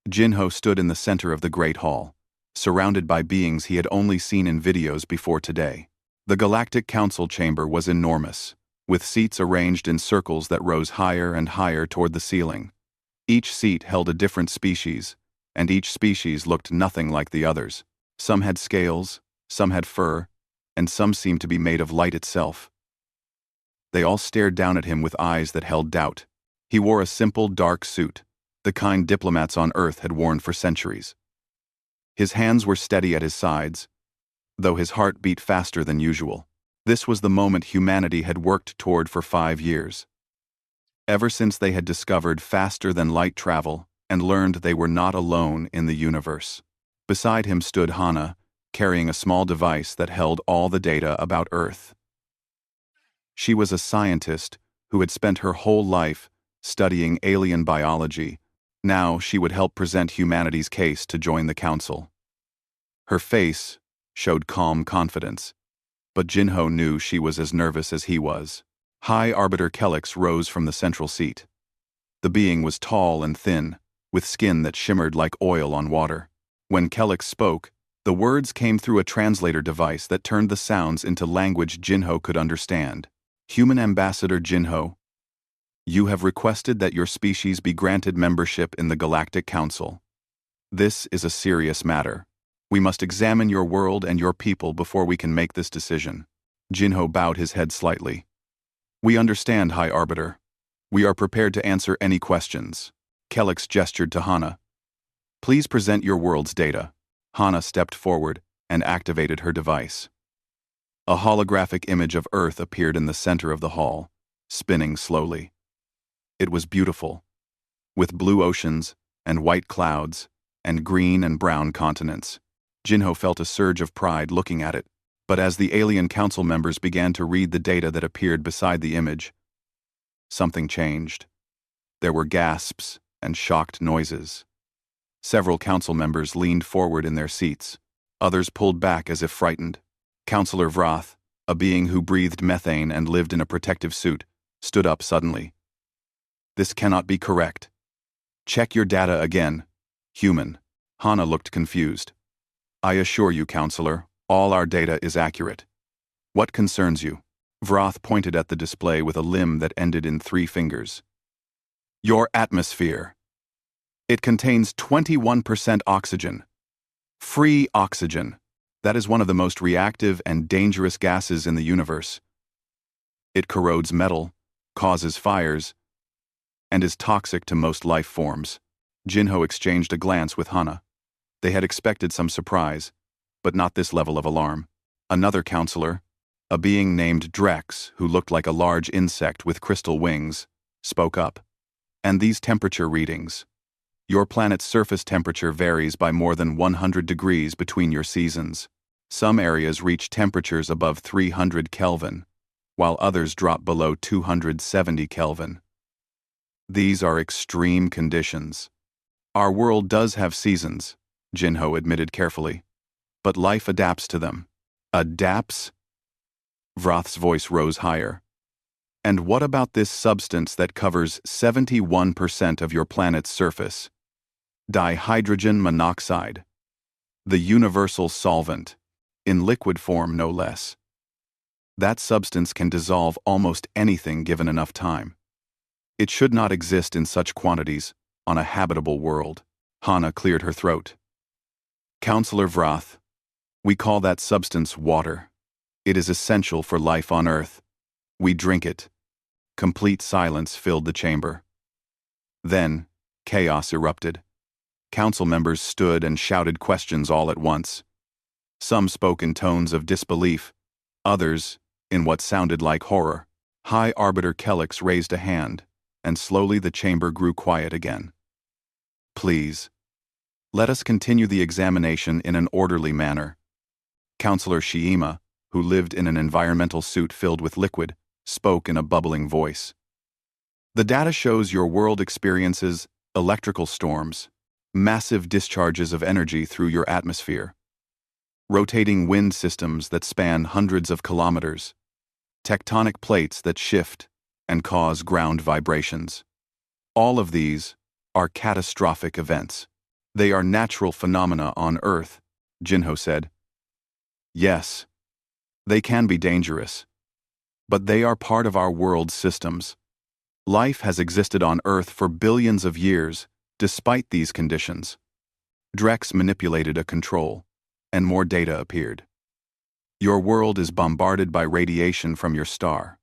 Jinho stood in the center of the Great Hall, surrounded by beings he had only seen in videos before today. The Galactic Council chamber was enormous, with seats arranged in circles that rose higher and higher toward the ceiling. Each seat held a different species, and each species looked nothing like the others. Some had scales, some had fur, and some seemed to be made of light itself. They all stared down at him with eyes that held doubt. He wore a simple, dark suit, the kind diplomats on Earth had worn for centuries. His hands were steady at his sides, though his heart beat faster than usual. This was the moment humanity had worked toward for 5 years. Ever since they had discovered faster-than-light travel and learned they were not alone in the universe. Beside him stood Hana, carrying a small device that held all the data about Earth. She was a scientist who had spent her whole life studying alien biology. Now she would help present humanity's case to join the council. Her face showed calm confidence, but Jinho knew she was as nervous as he was. High Arbiter Kelix rose from the central seat. The being was tall and thin, with skin that shimmered like oil on water. When Kelix spoke, the words came through a translator device that turned the sounds into language Jinho could understand. Human Ambassador Jinho, you have requested that your species be granted membership in the Galactic Council. This is a serious matter. We must examine your world and your people before we can make this decision. Jinho bowed his head slightly. We understand, High Arbiter. We are prepared to answer any questions. Kelix gestured to Hana. Please present your world's data. Hana stepped forward and activated her device. A holographic image of Earth appeared in the center of the hall, spinning slowly. It was beautiful, with blue oceans and white clouds and green and brown continents. Jinho felt a surge of pride looking at it, but as the alien council members began to read the data that appeared beside the image, something changed. There were gasps and shocked noises. Several council members leaned forward in their seats. Others pulled back as if frightened. Councillor Vrath, a being who breathed methane and lived in a protective suit, stood up suddenly. This cannot be correct. Check your data again. Human. Hana looked confused. I assure you, Counselor, all our data is accurate. What concerns you? Vrath pointed at the display with a limb that ended in 3 fingers. Your atmosphere. It contains 21% oxygen. Free oxygen. That is one of the most reactive and dangerous gases in the universe. It corrodes metal, causes fires, and is toxic to most life forms. Jinho exchanged a glance with Hana. They had expected some surprise, but not this level of alarm. Another counselor, a being named Drex, who looked like a large insect with crystal wings, spoke up. And these temperature readings. Your planet's surface temperature varies by more than 100 degrees between your seasons. Some areas reach temperatures above 300 Kelvin, while others drop below 270 Kelvin. These are extreme conditions. Our world does have seasons, Jinho admitted carefully, but life adapts to them. Adapts? Vrath's voice rose higher. And what about this substance that covers 71% of your planet's surface? Dihydrogen monoxide. The universal solvent, in liquid form no less. That substance can dissolve almost anything given enough time. It should not exist in such quantities on a habitable world. Hana cleared her throat. Counselor Vrath, we call that substance water. It is essential for life on Earth. We drink it. Complete silence filled the chamber. Then, chaos erupted. Council members stood and shouted questions all at once. Some spoke in tones of disbelief, others in what sounded like horror. High Arbiter Kelix raised a hand, and slowly the chamber grew quiet again. Please, let us continue the examination in an orderly manner. Counselor Shiima, who lived in an environmental suit filled with liquid, spoke in a bubbling voice. The data shows your world experiences electrical storms, massive discharges of energy through your atmosphere, rotating wind systems that span hundreds of kilometers, tectonic plates that shift and cause ground vibrations. All of these are catastrophic events. They are natural phenomena on Earth, Jinho said. Yes, they can be dangerous, but they are part of our world's systems. Life has existed on Earth for billions of years, despite these conditions. Drex manipulated a control, and more data appeared. Your world is bombarded by radiation from your star.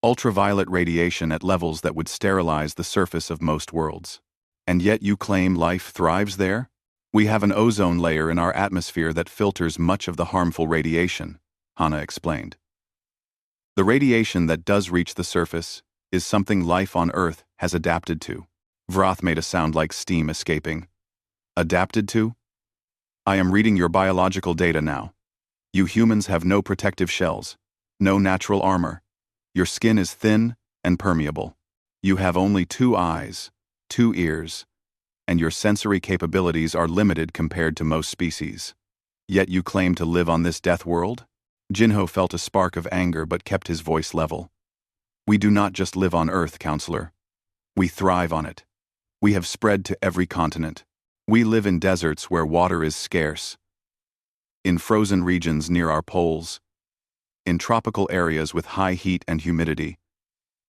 Ultraviolet radiation at levels that would sterilize the surface of most worlds. And yet you claim life thrives there? We have an ozone layer in our atmosphere that filters much of the harmful radiation, Hana explained. The radiation that does reach the surface is something life on Earth has adapted to. Vrath made a sound like steam escaping. Adapted to? I am reading your biological data now. You humans have no protective shells, no natural armor. Your skin is thin and permeable. You have only 2 eyes, 2 ears, and your sensory capabilities are limited compared to most species. Yet you claim to live on this death world? Jinho felt a spark of anger but kept his voice level. We do not just live on Earth, counselor. We thrive on it. We have spread to every continent. We live in deserts where water is scarce, in frozen regions near our poles, in tropical areas with high heat and humidity,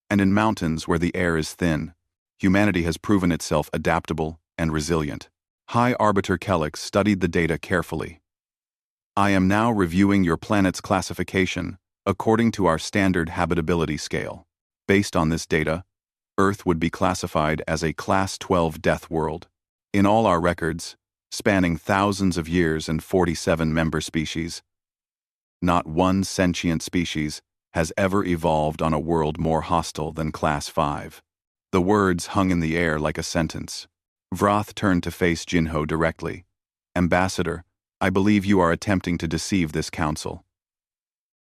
and in mountains where the air is thin. Humanity has proven itself adaptable and resilient. High Arbiter Kellex studied the data carefully. I am now reviewing your planet's classification according to our standard habitability scale. Based on this data, Earth would be classified as a Class 12 death world. In all our records, spanning thousands of years and 47 member species, not one sentient species has ever evolved on a world more hostile than Class 5. The words hung in the air like a sentence. Vrath turned to face Jinho directly. Ambassador, I believe you are attempting to deceive this council.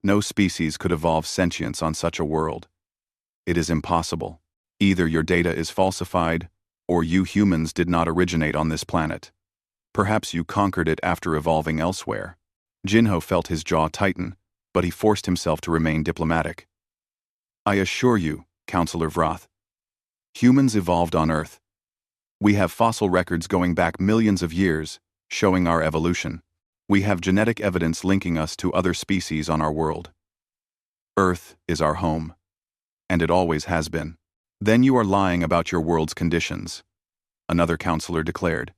No species could evolve sentience on such a world. It is impossible. Either your data is falsified, or you humans did not originate on this planet. Perhaps you conquered it after evolving elsewhere. Jinho felt his jaw tighten, but he forced himself to remain diplomatic. I assure you, Counselor Vrath, humans evolved on Earth. We have fossil records going back millions of years, showing our evolution. We have genetic evidence linking us to other species on our world. Earth is our home, and it always has been. Then you are lying about your world's conditions, another counselor declared.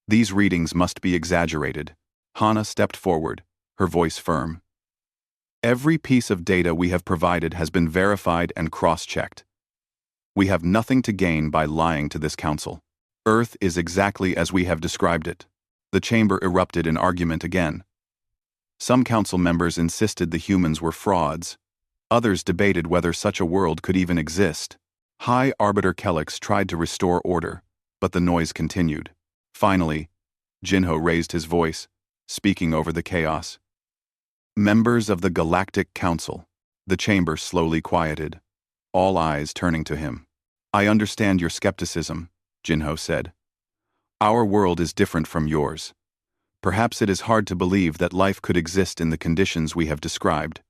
These readings must be exaggerated. Hana stepped forward, her voice firm. Every piece of data we have provided has been verified and cross-checked. We have nothing to gain by lying to this council. Earth is exactly as we have described it. The chamber erupted in argument again. Some council members insisted the humans were frauds. Others debated whether such a world could even exist. High Arbiter Kellex tried to restore order, but the noise continued. Finally, Jinho raised his voice, speaking over the chaos. Members of the Galactic Council. The chamber slowly quieted, all eyes turning to him. I understand your skepticism, Jinho said. Our world is different from yours. Perhaps it is hard to believe that life could exist in the conditions we have described.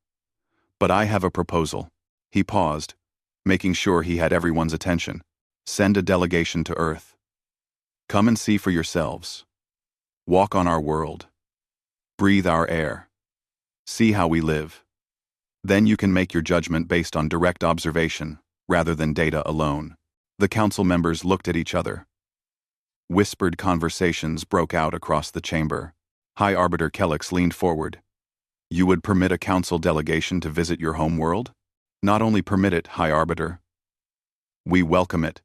But I have a proposal. He paused, making sure he had everyone's attention. Send a delegation to Earth. Come and see for yourselves. Walk on our world. Breathe our air. See how we live. Then you can make your judgment based on direct observation, rather than data alone. The council members looked at each other. Whispered conversations broke out across the chamber. High Arbiter Kellex leaned forward. You would permit a council delegation to visit your home world? Not only permit it, High Arbiter. We welcome it.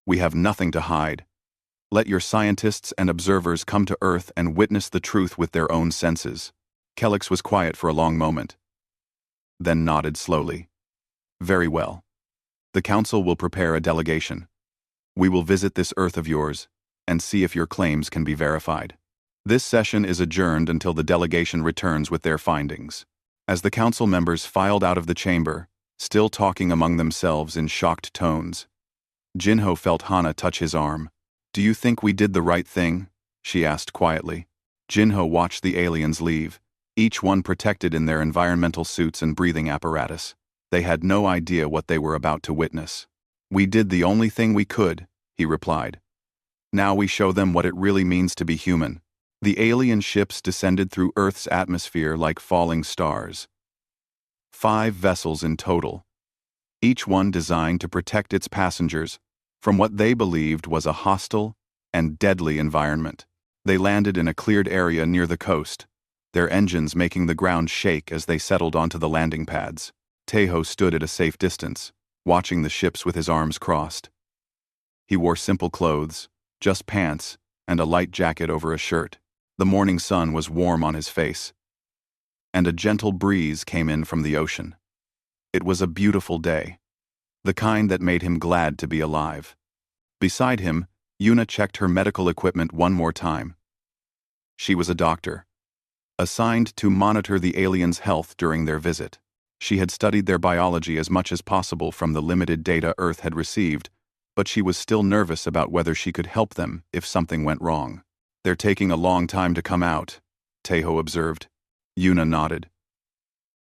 We have nothing to hide. Let your scientists and observers come to Earth and witness the truth with their own senses. Kellex was quiet for a long moment, then nodded slowly. Very well. The council will prepare a delegation. We will visit this Earth of yours and see if your claims can be verified. This session is adjourned until the delegation returns with their findings. As the council members filed out of the chamber, still talking among themselves in shocked tones, Jinho felt Hana touch his arm. Do you think we did the right thing? She asked quietly. Jinho watched the aliens leave, each one protected in their environmental suits and breathing apparatus. They had no idea what they were about to witness. We did the only thing we could, he replied. Now we show them what it really means to be human. The alien ships descended through Earth's atmosphere like falling stars. 5 vessels in total, each one designed to protect its passengers from what they believed was a hostile and deadly environment. They landed in a cleared area near the coast, their engines making the ground shake as they settled onto the landing pads. Tejo stood at a safe distance, watching the ships with his arms crossed. He wore simple clothes, just pants and a light jacket over a shirt. The morning sun was warm on his face, and a gentle breeze came in from the ocean. It was a beautiful day, the kind that made him glad to be alive. Beside him, Yuna checked her medical equipment one more time. She was a doctor, assigned to monitor the aliens' health during their visit. She had studied their biology as much as possible from the limited data Earth had received, but she was still nervous about whether she could help them if something went wrong. "They're taking a long time to come out," Tejo observed. Yuna nodded.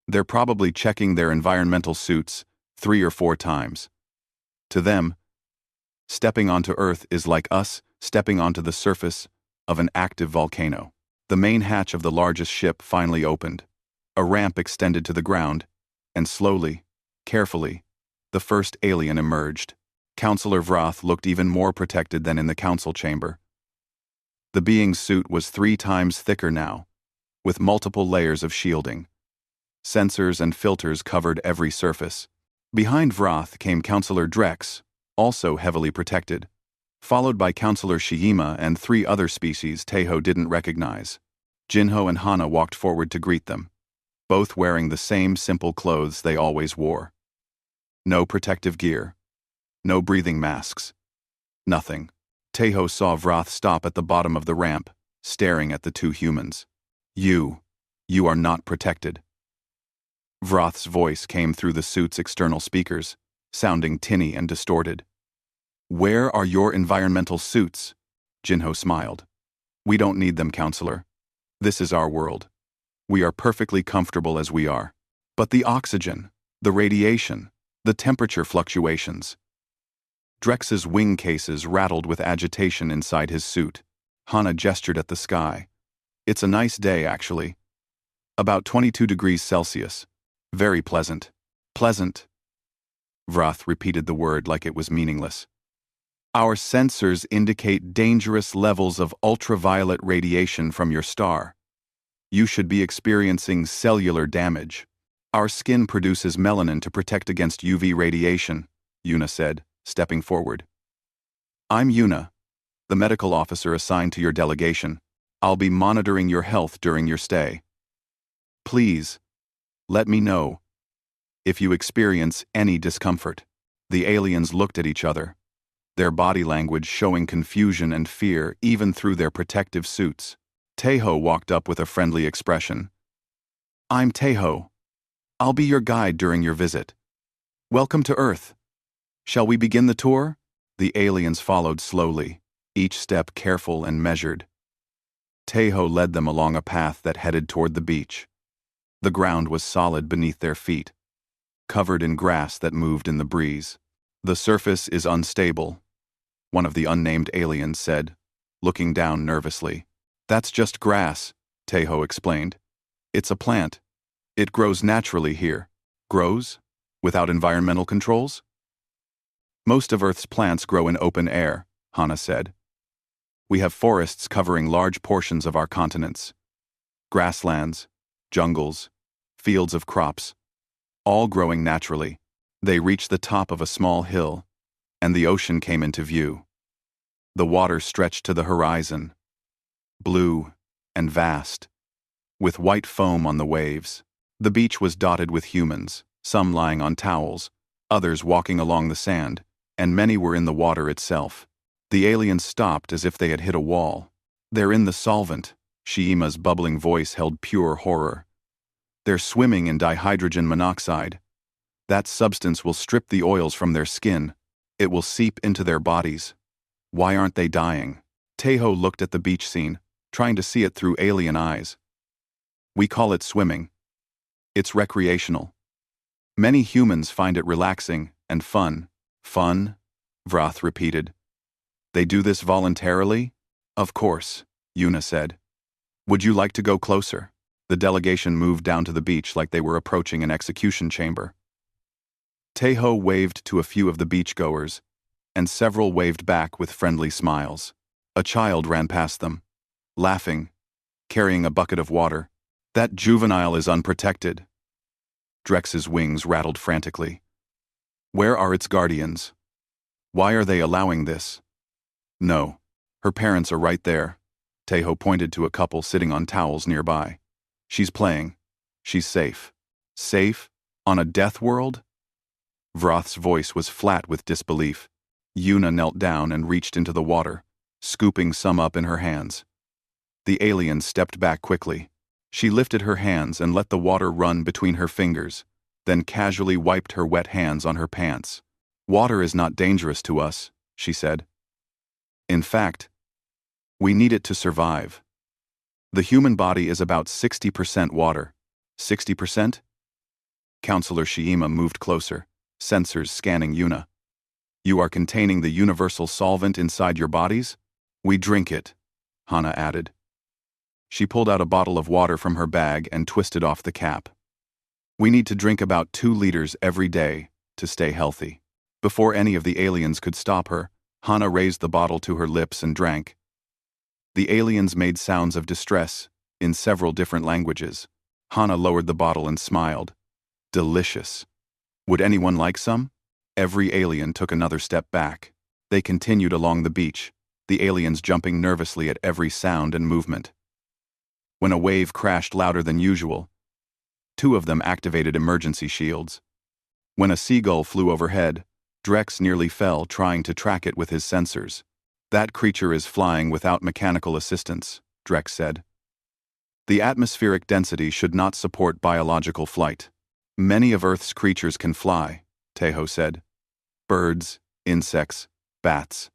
"They're probably checking their environmental suits 3 or 4 times. To them, stepping onto Earth is like us stepping onto the surface of an active volcano." The main hatch of the largest ship finally opened. A ramp extended to the ground, and slowly, carefully, the first alien emerged. Counselor Vrath looked even more protected than in the council chamber. The being's suit was 3 times thicker now, with multiple layers of shielding. Sensors and filters covered every surface. Behind Vrath came Counselor Drex, also heavily protected, followed by Counselor Shiima and 3 other species Tejo didn't recognize. Jinho and Hana walked forward to greet them, both wearing the same simple clothes they always wore. No protective gear, no breathing masks, nothing. Tejo saw Vrath stop at the bottom of the ramp, staring at the 2 humans. You are not protected." Vrath's voice came through the suit's external speakers, sounding tinny and distorted. "Where are your environmental suits?" Jinho smiled. "We don't need them, Counselor. This is our world. We are perfectly comfortable as we are. But the oxygen, the radiation, the temperature fluctuations." Drex's wing cases rattled with agitation inside his suit. Hana gestured at the sky. "It's a nice day, actually. About 22 degrees Celsius. Very pleasant." "Pleasant." Vrath repeated the word like it was meaningless. "Our sensors indicate dangerous levels of ultraviolet radiation from your star. You should be experiencing cellular damage. Our skin produces melanin to protect against UV radiation," Yuna said, stepping forward. "I'm Yuna, the medical officer assigned to your delegation. I'll be monitoring your health during your stay. Please, let me know if you experience any discomfort." The aliens looked at each other, their body language showing confusion and fear even through their protective suits. Tejo walked up with a friendly expression. "I'm Tejo. I'll be your guide during your visit. Welcome to Earth. Shall we begin the tour?" The aliens followed slowly, each step careful and measured. Tejo led them along a path that headed toward the beach. The ground was solid beneath their feet, covered in grass that moved in the breeze. "The surface is unstable," one of the unnamed aliens said, looking down nervously. "That's just grass," Tejo explained. "It's a plant. It grows naturally here." "Grows? Without environmental controls?" "Most of Earth's plants grow in open air," Hana said. "We have forests covering large portions of our continents. Grasslands, jungles, fields of crops, all growing naturally." They reached the top of a small hill, and the ocean came into view. The water stretched to the horizon, blue and vast, with white foam on the waves. The beach was dotted with humans, some lying on towels, others walking along the sand, and many were in the water itself. The aliens stopped as if they had hit a wall. "They're in the solvent," Shiima's bubbling voice held pure horror. "They're swimming in dihydrogen monoxide. That substance will strip the oils from their skin. It will seep into their bodies. Why aren't they dying?" Tejo looked at the beach scene, trying to see it through alien eyes. "We call it swimming. It's recreational. Many humans find it relaxing and fun." "Fun?" Vrath repeated. They do this voluntarily? Of course, Yuna said. Would you like to go closer? The delegation moved down to the beach like they were approaching an execution chamber. Teho waved to a few of the beachgoers, and several waved back with friendly smiles. A child ran past them, laughing, carrying a bucket of water. That juvenile is unprotected. Drex's wings rattled frantically. Where are its guardians? Why are they allowing this? No. Her parents are right there. Teho pointed to a couple sitting on towels nearby. She's playing. She's safe. Safe? On a death world? Vroth's voice was flat with disbelief. Yuna knelt down and reached into the water, scooping some up in her hands. The alien stepped back quickly. She lifted her hands and let the water run between her fingers, then casually wiped her wet hands on her pants. Water is not dangerous to us, she said. In fact, we need it to survive. The human body is about 60% water. 60%? Counselor Shiima moved closer, sensors scanning Yuna. You are containing the universal solvent inside your bodies? We drink it, Hana added. She pulled out a bottle of water from her bag and twisted off the cap. We need to drink about 2 liters every day to stay healthy. Before any of the aliens could stop her, Hana raised the bottle to her lips and drank. The aliens made sounds of distress in several different languages. Hana lowered the bottle and smiled. Delicious. Would anyone like some? Every alien took another step back. They continued along the beach, the aliens jumping nervously at every sound and movement. When a wave crashed louder than usual, 2 of them activated emergency shields. When a seagull flew overhead, Drex nearly fell trying to track it with his sensors. That creature is flying without mechanical assistance, Drex said. The atmospheric density should not support biological flight. Many of Earth's creatures can fly, Teho said. Birds, insects, bats.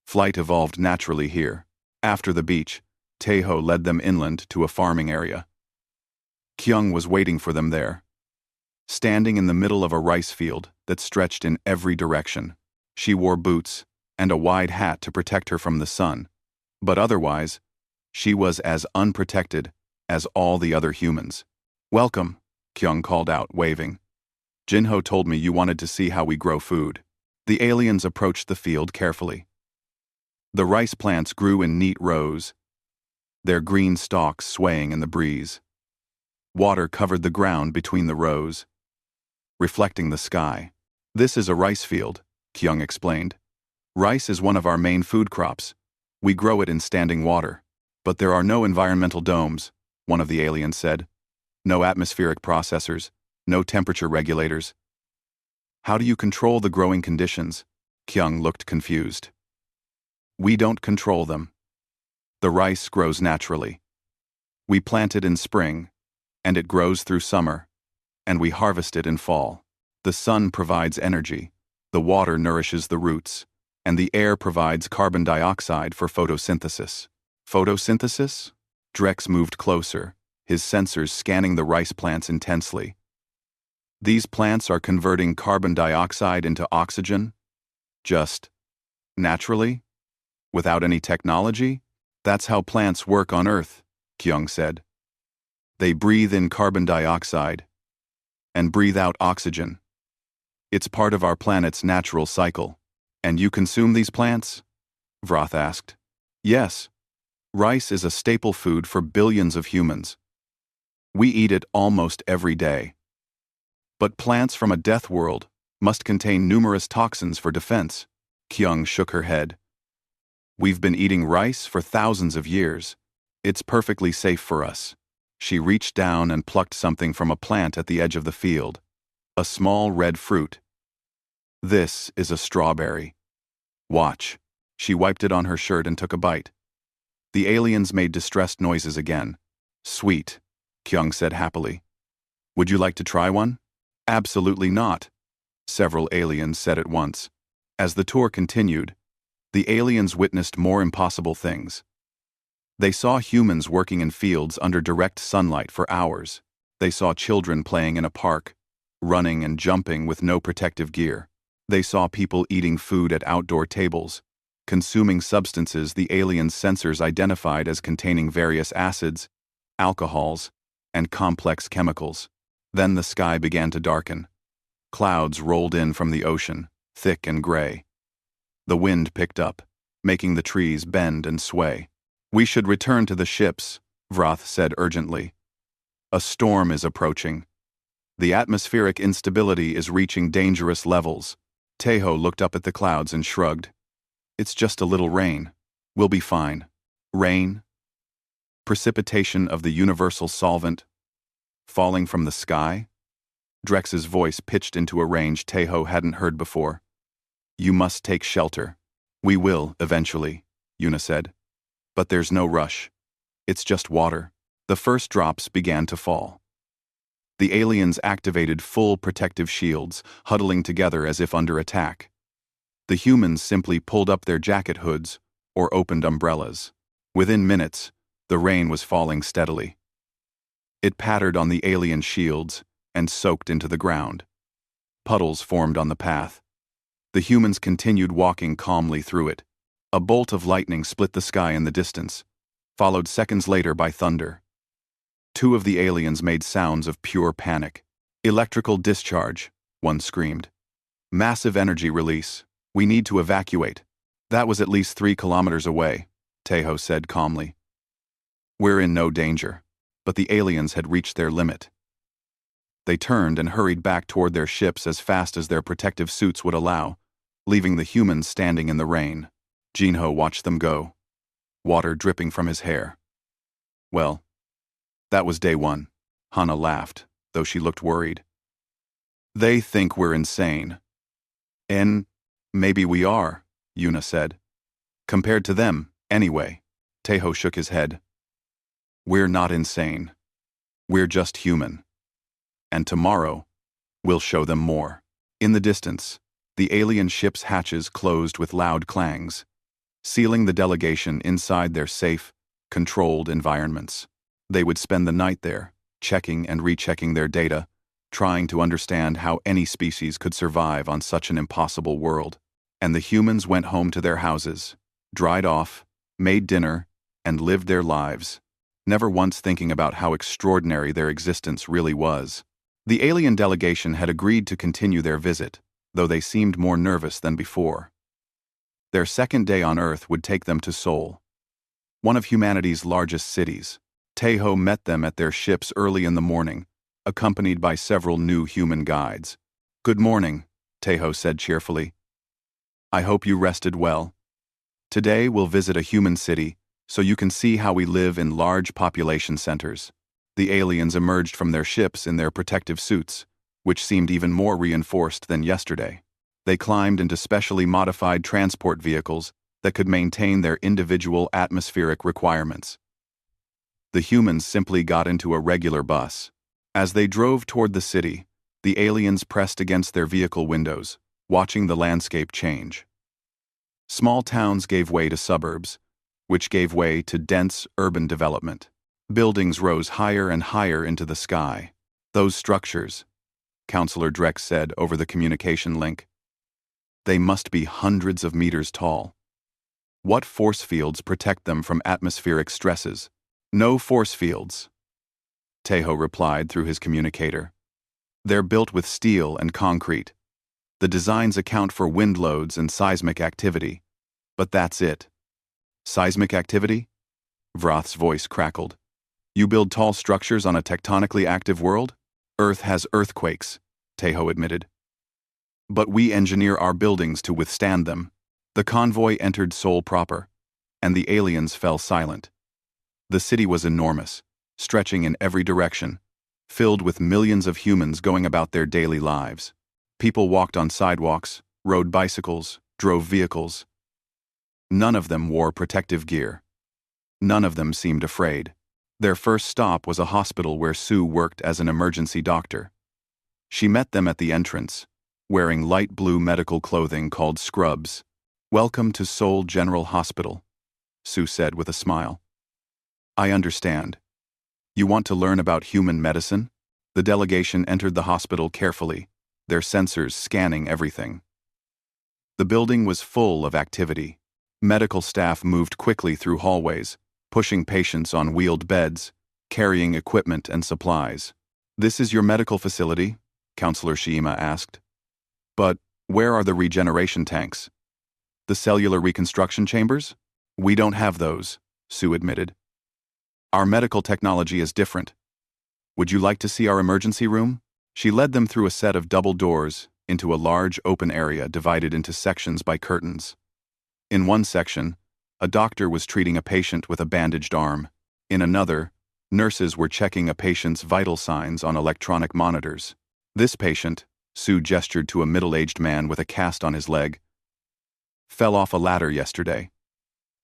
Flight evolved naturally here. After the beach, Teho led them inland to a farming area. Kyung was waiting for them there. Standing in the middle of a rice field that stretched in every direction, she wore boots and a wide hat to protect her from the sun, but otherwise, she was as unprotected as all the other humans. Welcome, Kyung called out, waving. Jinho told me you wanted to see how we grow food. The aliens approached the field carefully. The rice plants grew in neat rows, their green stalks swaying in the breeze. Water covered the ground between the rows, reflecting the sky. This is a rice field, Kyung explained. Rice is one of our main food crops. We grow it in standing water. But there are no environmental domes, one of the aliens said. No atmospheric processors, no temperature regulators. How do you control the growing conditions? Kyung looked confused. We don't control them. The rice grows naturally. We plant it in spring, and it grows through summer, and we harvest it in fall. The sun provides energy, the water nourishes the roots, and the air provides carbon dioxide for photosynthesis. Photosynthesis? Drex moved closer, his sensors scanning the rice plants intensely. These plants are converting carbon dioxide into oxygen? Just naturally? Without any technology? That's how plants work on Earth, Kyung said. They breathe in carbon dioxide and breathe out oxygen. It's part of our planet's natural cycle. And you consume these plants? Vroth asked. Yes. Rice is a staple food for billions of humans. We eat it almost every day. But plants from a death world must contain numerous toxins for defense. Kyung shook her head. We've been eating rice for thousands of years. It's perfectly safe for us. She reached down and plucked something from a plant at the edge of the field. A small red fruit. This is a strawberry. Watch. She wiped it on her shirt and took a bite. The aliens made distressed noises again. Sweet, Kyung said happily. Would you like to try one? Absolutely not, several aliens said at once. As the tour continued, the aliens witnessed more impossible things. They saw humans working in fields under direct sunlight for hours. They saw children playing in a park, running and jumping with no protective gear. They saw people eating food at outdoor tables, consuming substances the aliens' sensors identified as containing various acids, alcohols, and complex chemicals. Then the sky began to darken. Clouds rolled in from the ocean, thick and gray. The wind picked up, making the trees bend and sway. "We should return to the ships," Vroth said urgently. "A storm is approaching. The atmospheric instability is reaching dangerous levels." Tejo looked up at the clouds and shrugged. "It's just a little rain. We'll be fine." Rain? Precipitation of the universal solvent? Falling from the sky? Drex's voice pitched into a range Tejo hadn't heard before. "You must take shelter." "We will, eventually," Yuna said. "But there's no rush. It's just water." The first drops began to fall. The aliens activated full protective shields, huddling together as if under attack. The humans simply pulled up their jacket hoods or opened umbrellas. Within minutes, the rain was falling steadily. It pattered on the alien shields and soaked into the ground. Puddles formed on the path. The humans continued walking calmly through it. A bolt of lightning split the sky in the distance, followed seconds later by thunder. Two of the aliens made sounds of pure panic. "Electrical discharge," one screamed. "Massive energy release. We need to evacuate." "That was at least 3 kilometers away," Tejo said calmly. "We're in no danger." But the aliens had reached their limit. They turned and hurried back toward their ships as fast as their protective suits would allow, leaving the humans standing in the rain. Jinho watched them go, water dripping from his hair. "Well, that was day 1. Hana laughed, though she looked worried. "They think we're insane." "And maybe we are," Yuna said. "Compared to them, anyway." Tejo shook his head. "We're not insane. We're just human. And tomorrow, we'll show them more." In the distance, the alien ship's hatches closed with loud clangs, sealing the delegation inside their safe, controlled environments. They would spend the night there, checking and rechecking their data, trying to understand how any species could survive on such an impossible world. And the humans went home to their houses, dried off, made dinner, and lived their lives, never once thinking about how extraordinary their existence really was. The alien delegation had agreed to continue their visit, though they seemed more nervous than before. Their second day on Earth would take them to Seoul, one of humanity's largest cities. Tejo met them at their ships early in the morning, accompanied by several new human guides. "Good morning," Tejo said cheerfully. "I hope you rested well. Today we'll visit a human city, so you can see how we live in large population centers." The aliens emerged from their ships in their protective suits, which seemed even more reinforced than yesterday. They climbed into specially modified transport vehicles that could maintain their individual atmospheric requirements. The humans simply got into a regular bus. As they drove toward the city, the aliens pressed against their vehicle windows, watching the landscape change. Small towns gave way to suburbs, which gave way to dense urban development. Buildings rose higher and higher into the sky. "Those structures," Counselor Drex said over the communication link, "they must be hundreds of meters tall. What force fields protect them from atmospheric stresses?" "No force fields," Tejo replied through his communicator. "They're built with steel and concrete. The designs account for wind loads and seismic activity, but that's it." "Seismic activity?" Vroth's voice crackled. "You build tall structures on a tectonically active world?" "Earth has earthquakes," Tejo admitted. "But we engineer our buildings to withstand them." The convoy entered Seoul proper, and the aliens fell silent. The city was enormous, stretching in every direction, filled with millions of humans going about their daily lives. People walked on sidewalks, rode bicycles, drove vehicles. None of them wore protective gear. None of them seemed afraid. Their first stop was a hospital where Sue worked as an emergency doctor. She met them at the entrance, wearing light blue medical clothing called scrubs. "Welcome to Seoul General Hospital," Sue said with a smile. "I understand. You want to learn about human medicine?" The delegation entered the hospital carefully, their sensors scanning everything. The building was full of activity. Medical staff moved quickly through hallways, pushing patients on wheeled beds, carrying equipment and supplies. "This is your medical facility?" Counselor Shiima asked. "But where are the regeneration tanks? The cellular reconstruction chambers?" "We don't have those," Sue admitted. "Our medical technology is different. Would you like to see our emergency room?" She led them through a set of double doors into a large open area divided into sections by curtains. In one section, a doctor was treating a patient with a bandaged arm. In another, nurses were checking a patient's vital signs on electronic monitors. This patient, Sue gestured to a middle-aged man with a cast on his leg, fell off a ladder yesterday.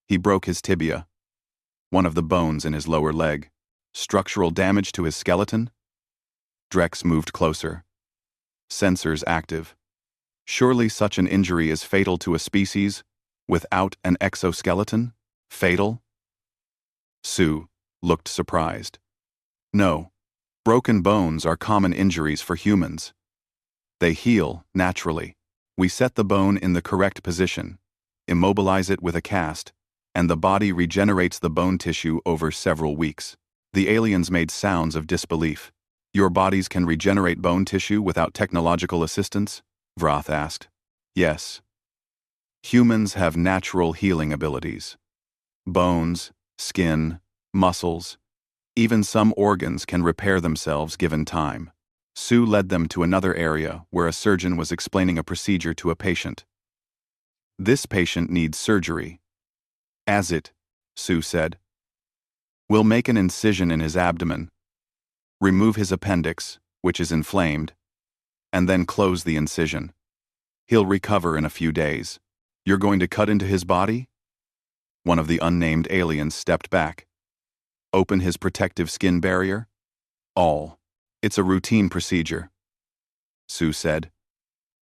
He broke his tibia, one of the bones in his lower leg. Structural damage to his skeleton? Drex moved closer. Sensors active. Surely such an injury is fatal to a species without an exoskeleton? Fatal? Sue looked surprised. No. Broken bones are common injuries for humans. They heal naturally. We set the bone in the correct position, immobilize it with a cast, and the body regenerates the bone tissue over several weeks. The aliens made sounds of disbelief. "Your bodies can regenerate bone tissue without technological assistance?" Vrath asked. "Yes. Humans have natural healing abilities. Bones, skin, muscles, even some organs can repair themselves given time." Sue led them to another area where a surgeon was explaining a procedure to a patient. "This patient needs surgery." "As it," Sue said. "We'll make an incision in his abdomen, remove his appendix, which is inflamed, and then close the incision. He'll recover in a few days." "You're going to cut into his body?" One of the unnamed aliens stepped back. "Open his protective skin barrier?" "All. It's a routine procedure," Sue said.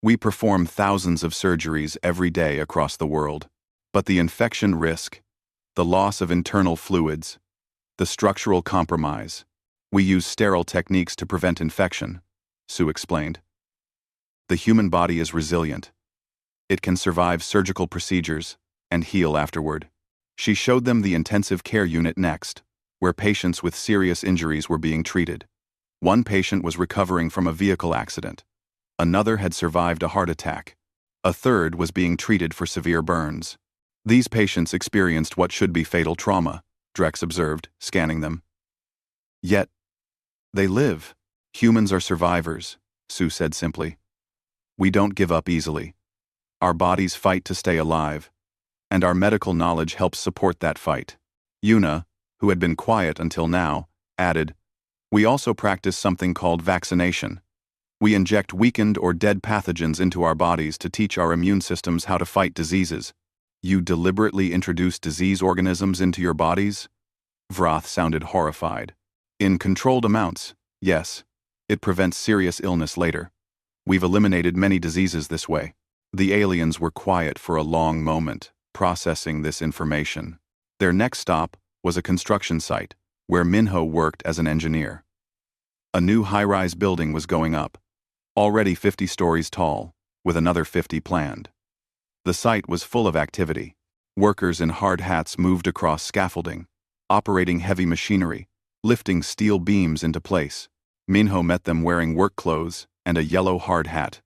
"We perform thousands of surgeries every day across the world. But the infection risk, the loss of internal fluids, the structural compromise, we use sterile techniques to prevent infection," Sue explained. "The human body is resilient. It can survive surgical procedures and heal afterward." She showed them the intensive care unit next, where patients with serious injuries were being treated. One patient was recovering from a vehicle accident. Another had survived a heart attack. A third was being treated for severe burns. "These patients experienced what should be fatal trauma," Drex observed, scanning them. "Yet, they live. Humans are survivors," Sue said simply. "We don't give up easily. Our bodies fight to stay alive, and our medical knowledge helps support that fight." Yuna, who had been quiet until now, added, "We also practice something called vaccination. We inject weakened or dead pathogens into our bodies to teach our immune systems how to fight diseases." "You deliberately introduce disease organisms into your bodies?" Vrath sounded horrified. "In controlled amounts, yes. It prevents serious illness later. We've eliminated many diseases this way." The aliens were quiet for a long moment, processing this information. Their next stop was a construction site, where Minho worked as an engineer. A new high-rise building was going up, already 50 stories tall, with another 50 planned. The site was full of activity. Workers in hard hats moved across scaffolding, operating heavy machinery, lifting steel beams into place. Minho met them wearing work clothes and a yellow hard hat.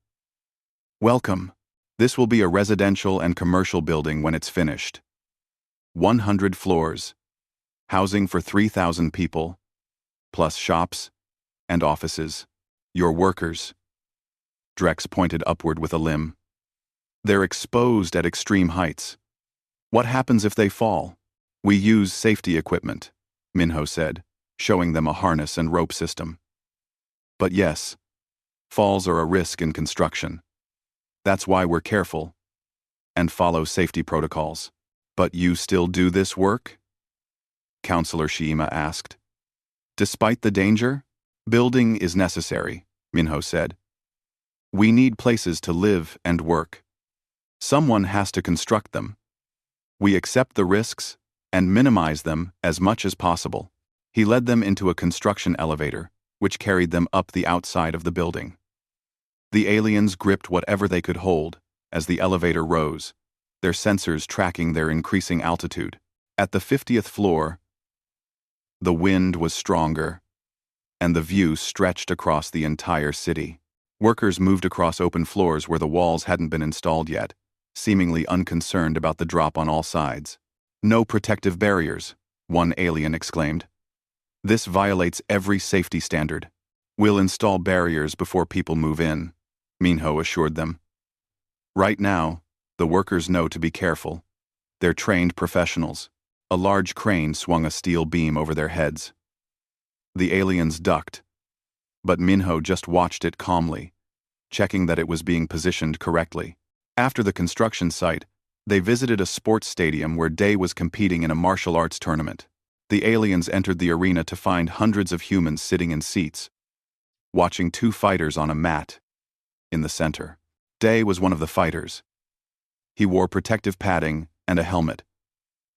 "Welcome. This will be a residential and commercial building when it's finished. 100 floors, housing for 3,000 people, plus shops and offices. Your workers." Drex pointed upward with a limb. "They're exposed at extreme heights. What happens if they fall?" "We use safety equipment," Minho said, showing them a harness and rope system. "But yes, falls are a risk in construction. That's why we're careful and follow safety protocols." "But you still do this work?" Counselor Shiima asked. "Despite the danger, building is necessary," Minho said. "We need places to live and work. Someone has to construct them. We accept the risks and minimize them as much as possible." He led them into a construction elevator, which carried them up the outside of the building. The aliens gripped whatever they could hold as the elevator rose, their sensors tracking their increasing altitude. At the 50th floor, the wind was stronger, and the view stretched across the entire city. Workers moved across open floors where the walls hadn't been installed yet, seemingly unconcerned about the drop on all sides. "No protective barriers," one alien exclaimed. "This violates every safety standard. We'll install barriers before people move in," Minho assured them. Right now, the workers know to be careful. They're trained professionals. A large crane swung a steel beam over their heads. The aliens ducked, but Minho just watched it calmly, checking that it was being positioned correctly. After the construction site, they visited a sports stadium where Day was competing in a martial arts tournament. The aliens entered the arena to find hundreds of humans sitting in seats, watching two fighters on a mat in the center. Day was one of the fighters. He wore protective padding and a helmet,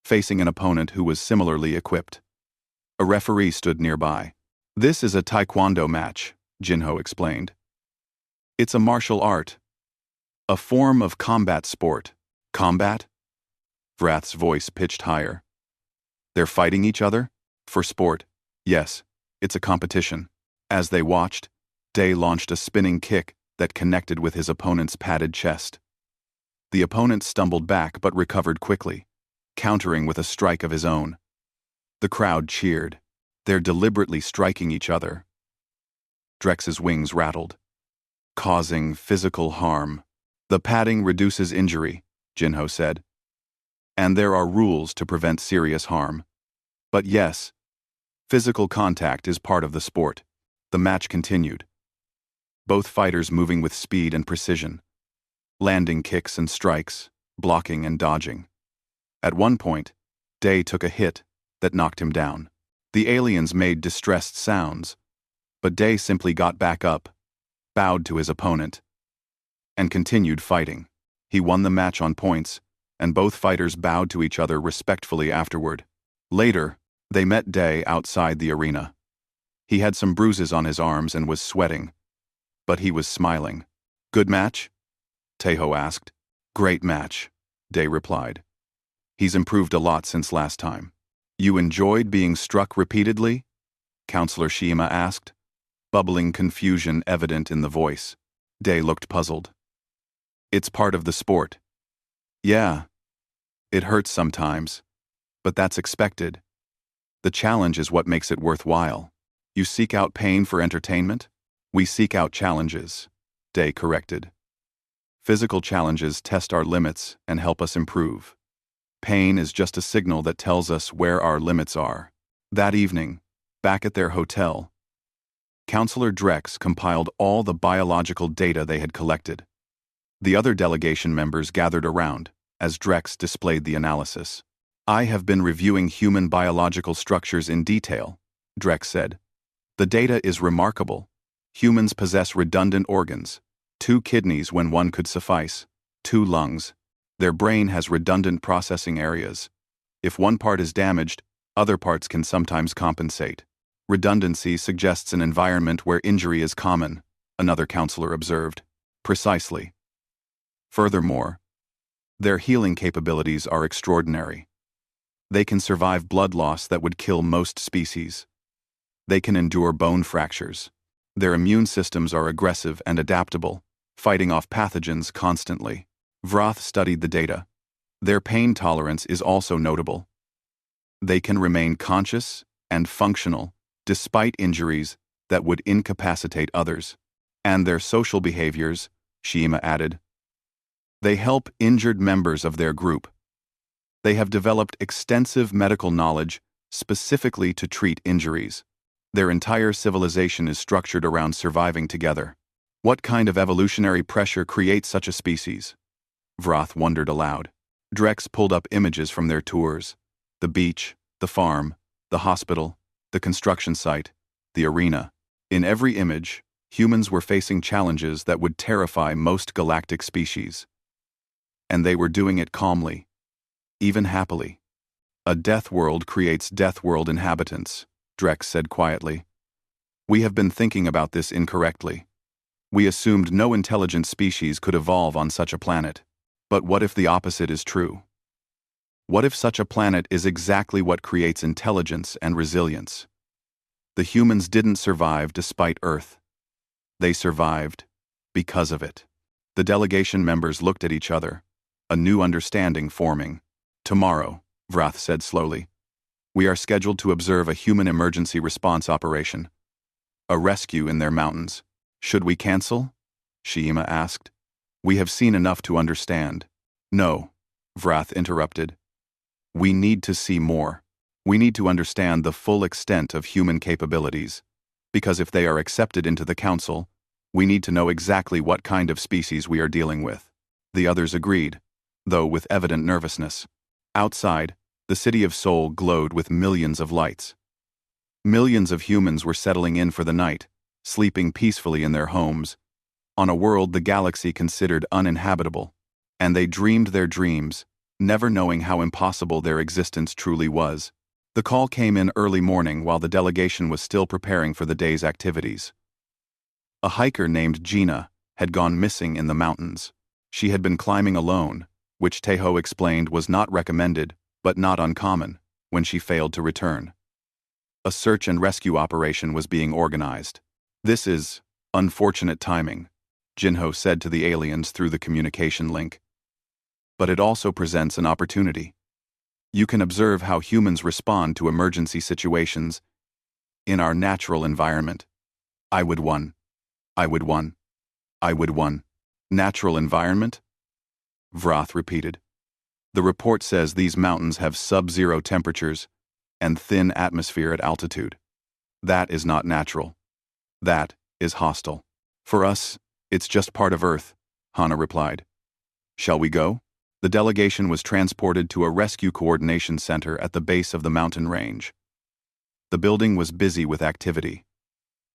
facing an opponent who was similarly equipped. A referee stood nearby. "This is a taekwondo match," Jinho explained. "It's a martial art, a form of combat sport." "Combat?" Vrath's voice pitched higher. "They're fighting each other? For sport?" "Yes, it's a competition." As they watched, Day launched a spinning kick that connected with his opponent's padded chest. The opponent stumbled back but recovered quickly, countering with a strike of his own. The crowd cheered. "They're deliberately striking each other." Drex's wings rattled, causing physical harm. "The padding reduces injury," Jinho said. "And there are rules to prevent serious harm. But yes, physical contact is part of the sport." The match continued, both fighters moving with speed and precision, landing kicks and strikes, blocking and dodging. At one point, Day took a hit that knocked him down. The aliens made distressed sounds, but Day simply got back up, bowed to his opponent, and continued fighting. He won the match on points, and both fighters bowed to each other respectfully afterward. Later, they met Day outside the arena. He had some bruises on his arms and was sweating, but he was smiling. "Good match?" Tejo asked. "Great match," Day replied. "He's improved a lot since last time." "You enjoyed being struck repeatedly?" Counselor Shima asked, bubbling confusion evident in the voice. Day looked puzzled. "It's part of the sport." "Yeah. It hurts sometimes, but that's expected. The challenge is what makes it worthwhile. You seek out pain for entertainment? We seek out challenges," Day corrected. "Physical challenges test our limits and help us improve. Pain is just a signal that tells us where our limits are." That evening, back at their hotel, Counselor Drex compiled all the biological data they had collected. The other delegation members gathered around as Drex displayed the analysis. "I have been reviewing human biological structures in detail," Drex said. "The data is remarkable. Humans possess redundant organs, 2 kidneys when one could suffice, 2 lungs. Their brain has redundant processing areas. If one part is damaged, other parts can sometimes compensate. Redundancy suggests an environment where injury is common," another counselor observed. "Precisely. Furthermore, their healing capabilities are extraordinary. They can survive blood loss that would kill most species. They can endure bone fractures. Their immune systems are aggressive and adaptable, fighting off pathogens constantly." Vrath studied the data. "Their pain tolerance is also notable. They can remain conscious and functional despite injuries that would incapacitate others. And their social behaviors," Shima added. "They help injured members of their group. They have developed extensive medical knowledge specifically to treat injuries. Their entire civilization is structured around surviving together. What kind of evolutionary pressure creates such a species?" Vrath wondered aloud. Drex pulled up images from their tours: the beach, the farm, the hospital, the construction site, the arena. In every image, humans were facing challenges that would terrify most galactic species. And they were doing it calmly, even happily. "A death world creates death world inhabitants," Drex said quietly. "We have been thinking about this incorrectly. We assumed no intelligent species could evolve on such a planet. But what if the opposite is true? What if such a planet is exactly what creates intelligence and resilience? The humans didn't survive despite Earth. They survived because of it. The delegation members looked at each other, a new understanding forming. Tomorrow, Vrath said slowly, we are scheduled to observe a human emergency response operation. A rescue in their mountains. Should we cancel? Shiima asked. We have seen enough to understand. No, Vrath interrupted. We need to see more. We need to understand the full extent of human capabilities, because if they are accepted into the Council, we need to know exactly what kind of species we are dealing with. The others agreed, though with evident nervousness. Outside, the city of Seoul glowed with millions of lights. Millions of humans were settling in for the night, sleeping peacefully in their homes, on a world the galaxy considered uninhabitable, and they dreamed their dreams, never knowing how impossible their existence truly was. The call came in early morning while the delegation was still preparing for the day's activities. A hiker named Gina had gone missing in the mountains. She had been climbing alone, which Taeho explained was not recommended, but not uncommon, when she failed to return. A search and rescue operation was being organized. This is unfortunate timing, Jinho said to the aliens through the communication link. But it also presents an opportunity. You can observe how humans respond to emergency situations in our natural environment. I would one. Natural environment? Vrath repeated. The report says these mountains have sub-zero temperatures and thin atmosphere at altitude. That is not natural. That is hostile. For us, it's just part of Earth, Hana replied. Shall we go? The delegation was transported to a rescue coordination center at the base of the mountain range. The building was busy with activity.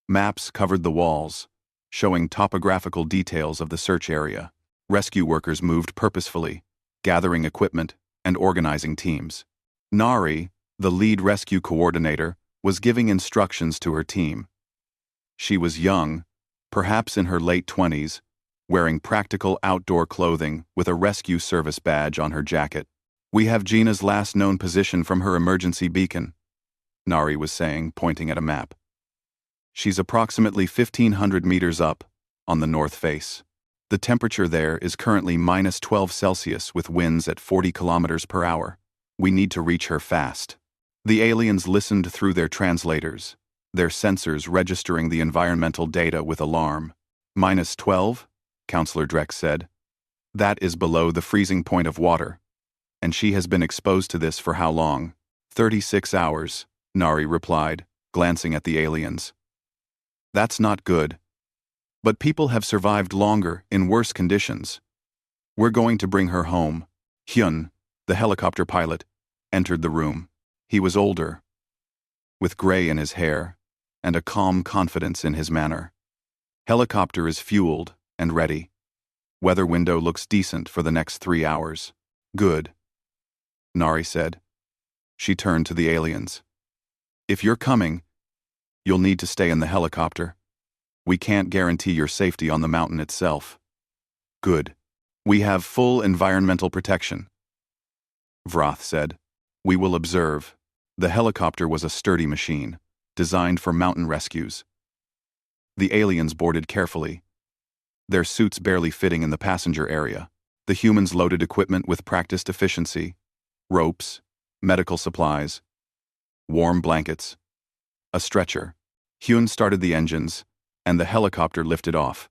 Maps covered the walls, showing topographical details of the search area. Rescue workers moved purposefully, gathering equipment and organizing teams. Nari, the lead rescue coordinator, was giving instructions to her team. She was young, perhaps in her late 20s, wearing practical outdoor clothing with a rescue service badge on her jacket. We have Gina's last known position from her emergency beacon, Nari was saying, pointing at a map. She's approximately 1,500 meters up, on the north face. The temperature there is currently -12 Celsius with winds at 40 kilometers per hour. We need to reach her fast. The aliens listened through their translators, their sensors registering the environmental data with alarm. -12? Counselor Drex said. That is below the freezing point of water. And she has been exposed to this for how long? 36 hours, Nari replied, glancing at the aliens. That's not good. But people have survived longer in worse conditions. We're going to bring her home. Hyun, the helicopter pilot, entered the room. He was older, with gray in his hair, and a calm confidence in his manner. Helicopter is fueled and ready. Weather window looks decent for the next 3 hours. Good, Nari said. She turned to the aliens. If you're coming, you'll need to stay in the helicopter. We can't guarantee your safety on the mountain itself. Good. We have full environmental protection. Vrath said. We will observe. The helicopter was a sturdy machine, designed for mountain rescues. The aliens boarded carefully, their suits barely fitting in the passenger area. The humans loaded equipment with practiced efficiency: ropes, medical supplies, warm blankets, a stretcher. Hyun started the engines, and the helicopter lifted off.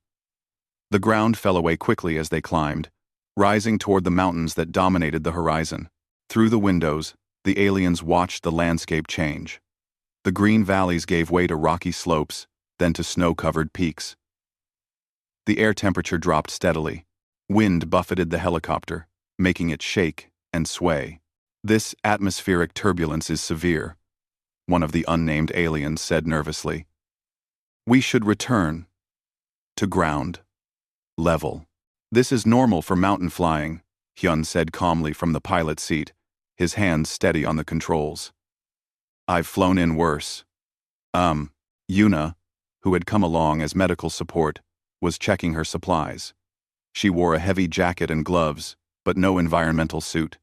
The ground fell away quickly as they climbed, rising toward the mountains that dominated the horizon. Through the windows, the aliens watched the landscape change. The green valleys gave way to rocky slopes, then to snow-covered peaks. The air temperature dropped steadily. Wind buffeted the helicopter, making it shake and sway. This atmospheric turbulence is severe, one of the unnamed aliens said nervously. We should return to ground level. This is normal for mountain flying, Hyun said calmly from the pilot's seat, his hands steady on the controls. I've flown in worse. Yuna, who had come along as medical support, was checking her supplies. She wore a heavy jacket and gloves, but no environmental suit.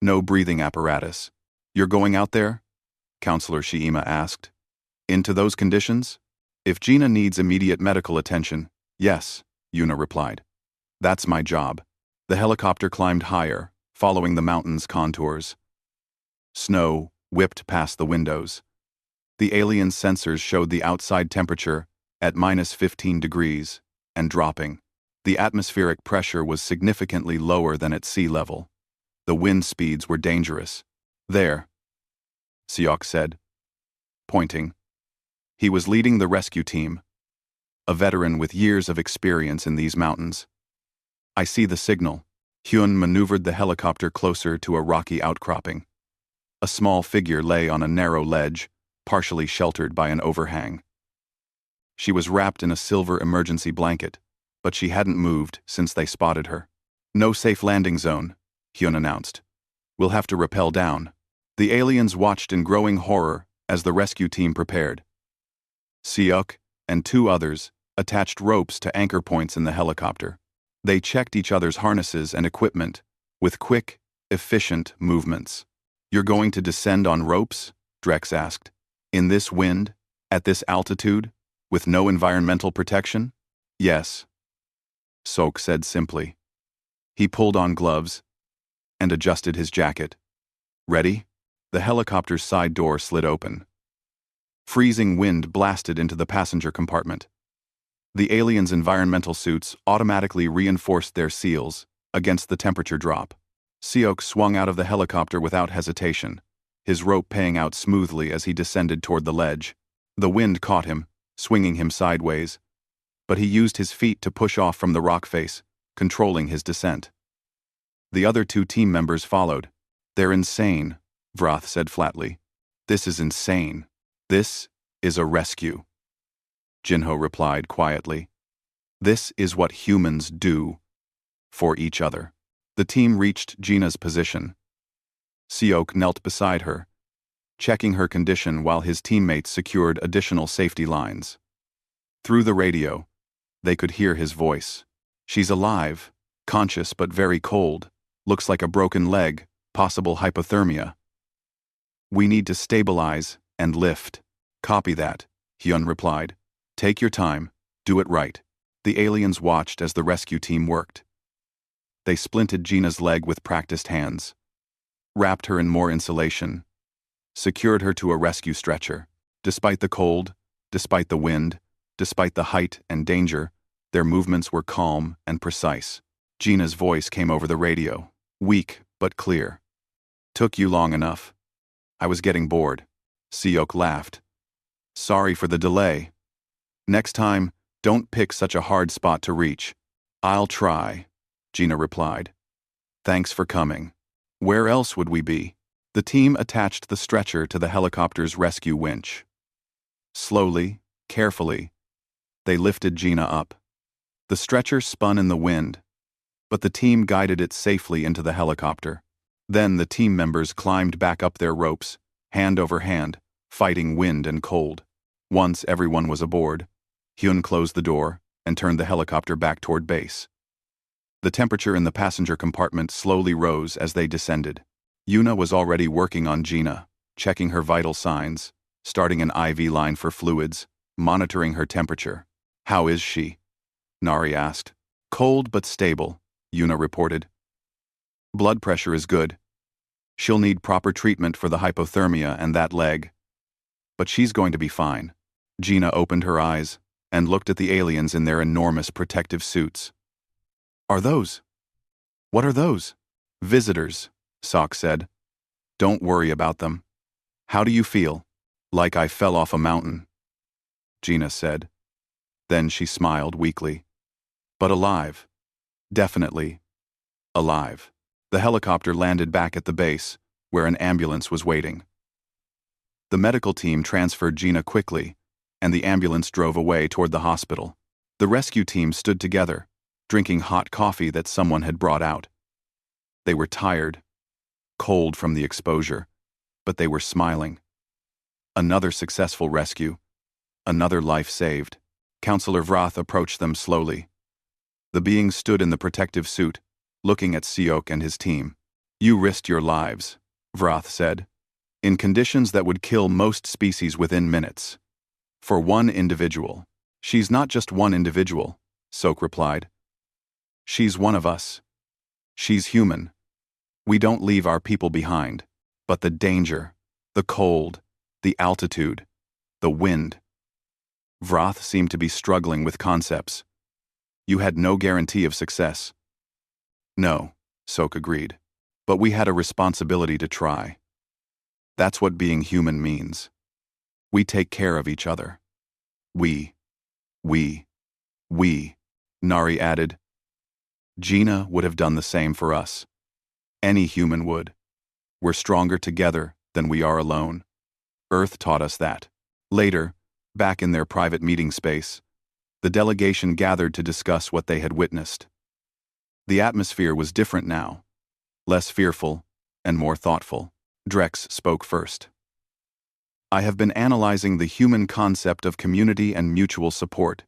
No breathing apparatus. You're going out there? Counselor Shiima asked. Into those conditions? If Gina needs immediate medical attention, yes, Yuna replied. That's my job. The helicopter climbed higher, following the mountain's contours. Snow whipped past the windows. The alien sensors showed the outside temperature at -15 degrees and dropping. The atmospheric pressure was significantly lower than at sea level. The wind speeds were dangerous. There, Seok said, pointing. He was leading the rescue team, a veteran with years of experience in these mountains. I see the signal. Hyun maneuvered the helicopter closer to a rocky outcropping. A small figure lay on a narrow ledge, partially sheltered by an overhang. She was wrapped in a silver emergency blanket, but she hadn't moved since they spotted her. No safe landing zone, Hyun announced. We'll have to rappel down. The aliens watched in growing horror as the rescue team prepared. Seok and two others attached ropes to anchor points in the helicopter. They checked each other's harnesses and equipment with quick, efficient movements. You're going to descend on ropes? Drex asked. In this wind? At this altitude? With no environmental protection? Yes, Sok said simply. He pulled on gloves and adjusted his jacket. Ready? The helicopter's side door slid open. Freezing wind blasted into the passenger compartment. The aliens' environmental suits automatically reinforced their seals against the temperature drop. Seok swung out of the helicopter without hesitation, his rope paying out smoothly as he descended toward the ledge. The wind caught him, swinging him sideways, but he used his feet to push off from the rock face, controlling his descent. The other two team members followed. They're insane, Vrath said flatly. This is insane. This is a rescue. Jinho replied quietly. This is what humans do for each other. The team reached Gina's position. Seok knelt beside her, checking her condition while his teammates secured additional safety lines. Through the radio, they could hear his voice. She's alive, conscious but very cold, looks like a broken leg, possible hypothermia. We need to stabilize and lift. Copy that, Hyun replied. Take your time, do it right. The aliens watched as the rescue team worked. They splinted Gina's leg with practiced hands, wrapped her in more insulation, secured her to a rescue stretcher. Despite the cold, despite the wind, despite the height and danger, their movements were calm and precise. Gina's voice came over the radio, weak but clear. Took you long enough. I was getting bored. Seok laughed. Sorry for the delay. Next time, don't pick such a hard spot to reach. I'll try, Gina replied. Thanks for coming. Where else would we be? The team attached the stretcher to the helicopter's rescue winch. Slowly, carefully, they lifted Gina up. The stretcher spun in the wind, but the team guided it safely into the helicopter. Then the team members climbed back up their ropes, hand over hand, fighting wind and cold. Once everyone was aboard, Hyun closed the door and turned the helicopter back toward base. The temperature in the passenger compartment slowly rose as they descended. Yuna was already working on Gina, checking her vital signs, starting an IV line for fluids, monitoring her temperature. How is she? Nari asked. Cold but stable, Yuna reported. Blood pressure is good. She'll need proper treatment for the hypothermia and that leg. But she's going to be fine. Gina opened her eyes and looked at the aliens in their enormous protective suits. Are those? What are those? Visitors, Sok said. Don't worry about them. How do you feel? Like I fell off a mountain, Gina said. Then she smiled weakly. But alive. Definitely alive. The helicopter landed back at the base, where an ambulance was waiting. The medical team transferred Gina quickly, and the ambulance drove away toward the hospital. The rescue team stood together, drinking hot coffee that someone had brought out. They were tired, cold from the exposure, but they were smiling. Another successful rescue, another life saved. Counselor Vrath approached them slowly. The being stood in the protective suit, looking at Siok and his team. You risked your lives, Vrath said, in conditions that would kill most species within minutes. For one individual. She's not just one individual, Sok replied. She's one of us. She's human. We don't leave our people behind, but the danger, the cold, the altitude, the wind. Vrath seemed to be struggling with concepts. You had no guarantee of success. No, Sok agreed. But we had a responsibility to try. That's what being human means. We take care of each other. We, Nari added. Gina would have done the same for us. Any human would. We're stronger together than we are alone. Earth taught us that. Later, back in their private meeting space, the delegation gathered to discuss what they had witnessed. The atmosphere was different now, less fearful and more thoughtful. Drex spoke first. I have been analyzing the human concept of community and mutual support.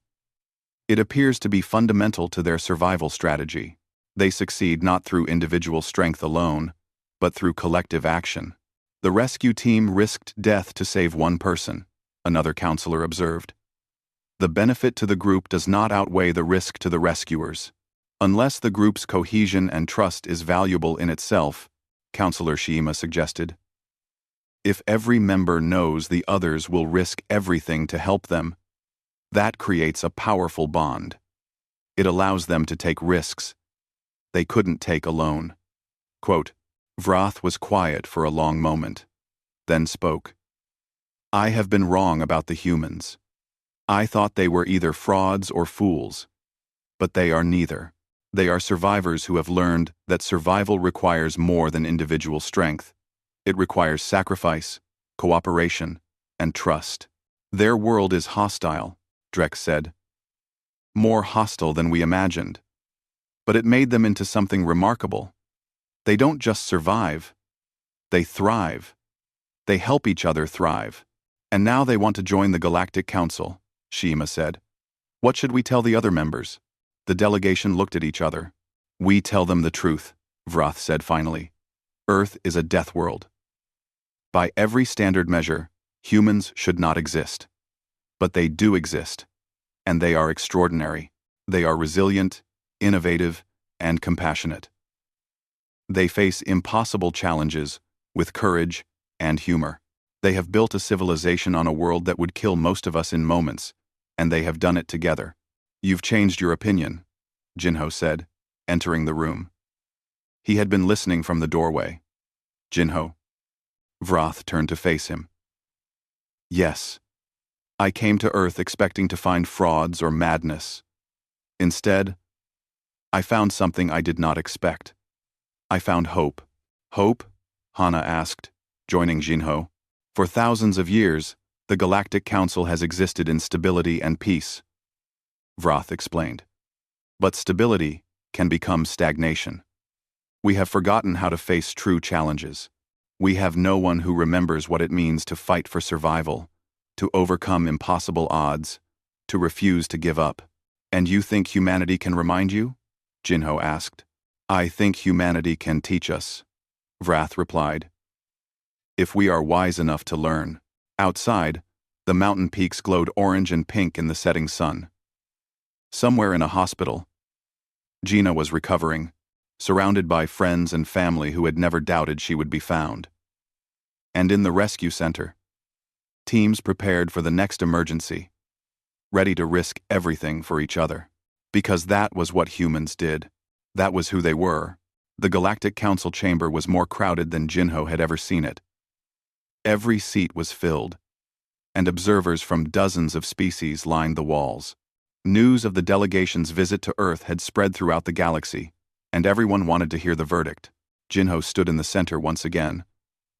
It appears to be fundamental to their survival strategy. They succeed not through individual strength alone, but through collective action. The rescue team risked death to save one person, another counselor observed. The benefit to the group does not outweigh the risk to the rescuers. Unless the group's cohesion and trust is valuable in itself, Counselor Shima suggested. If every member knows the others will risk everything to help them, that creates a powerful bond. It allows them to take risks they couldn't take alone. Quote, Vrath was quiet for a long moment, then spoke. I have been wrong about the humans. I thought they were either frauds or fools. But they are neither. They are survivors who have learned that survival requires more than individual strength. It requires sacrifice, cooperation, and trust. Their world is hostile, Drex said. More hostile than we imagined. But it made them into something remarkable. They don't just survive. They thrive. They help each other thrive. And now they want to join the Galactic Council, Shima said. What should we tell the other members? The delegation looked at each other. We tell them the truth, Vrath said finally. Earth is a death world. By every standard measure, humans should not exist. But they do exist. And they are extraordinary. They are resilient, innovative, and compassionate. They face impossible challenges with courage and humor. They have built a civilization on a world that would kill most of us in moments, and they have done it together. You've changed your opinion, Jinho said, entering the room. He had been listening from the doorway. Jinho. Vrath turned to face him. Yes. I came to Earth expecting to find frauds or madness. Instead, I found something I did not expect. I found hope. Hope? Hana asked, joining Jinho. For thousands of years, the Galactic Council has existed in stability and peace. Vrath explained. But stability can become stagnation. We have forgotten how to face true challenges. We have no one who remembers what it means to fight for survival, to overcome impossible odds, to refuse to give up. And you think humanity can remind you? Jinho asked. I think humanity can teach us, Vrath replied. If we are wise enough to learn. Outside, the mountain peaks glowed orange and pink in the setting sun. Somewhere in a hospital, Gina was recovering, surrounded by friends and family who had never doubted she would be found. And in the rescue center, teams prepared for the next emergency, ready to risk everything for each other. Because that was what humans did. That was who they were. The Galactic Council chamber was more crowded than Jinho had ever seen it. Every seat was filled, and observers from dozens of species lined the walls. News of the delegation's visit to Earth had spread throughout the galaxy, and everyone wanted to hear the verdict. Jinho stood in the center once again,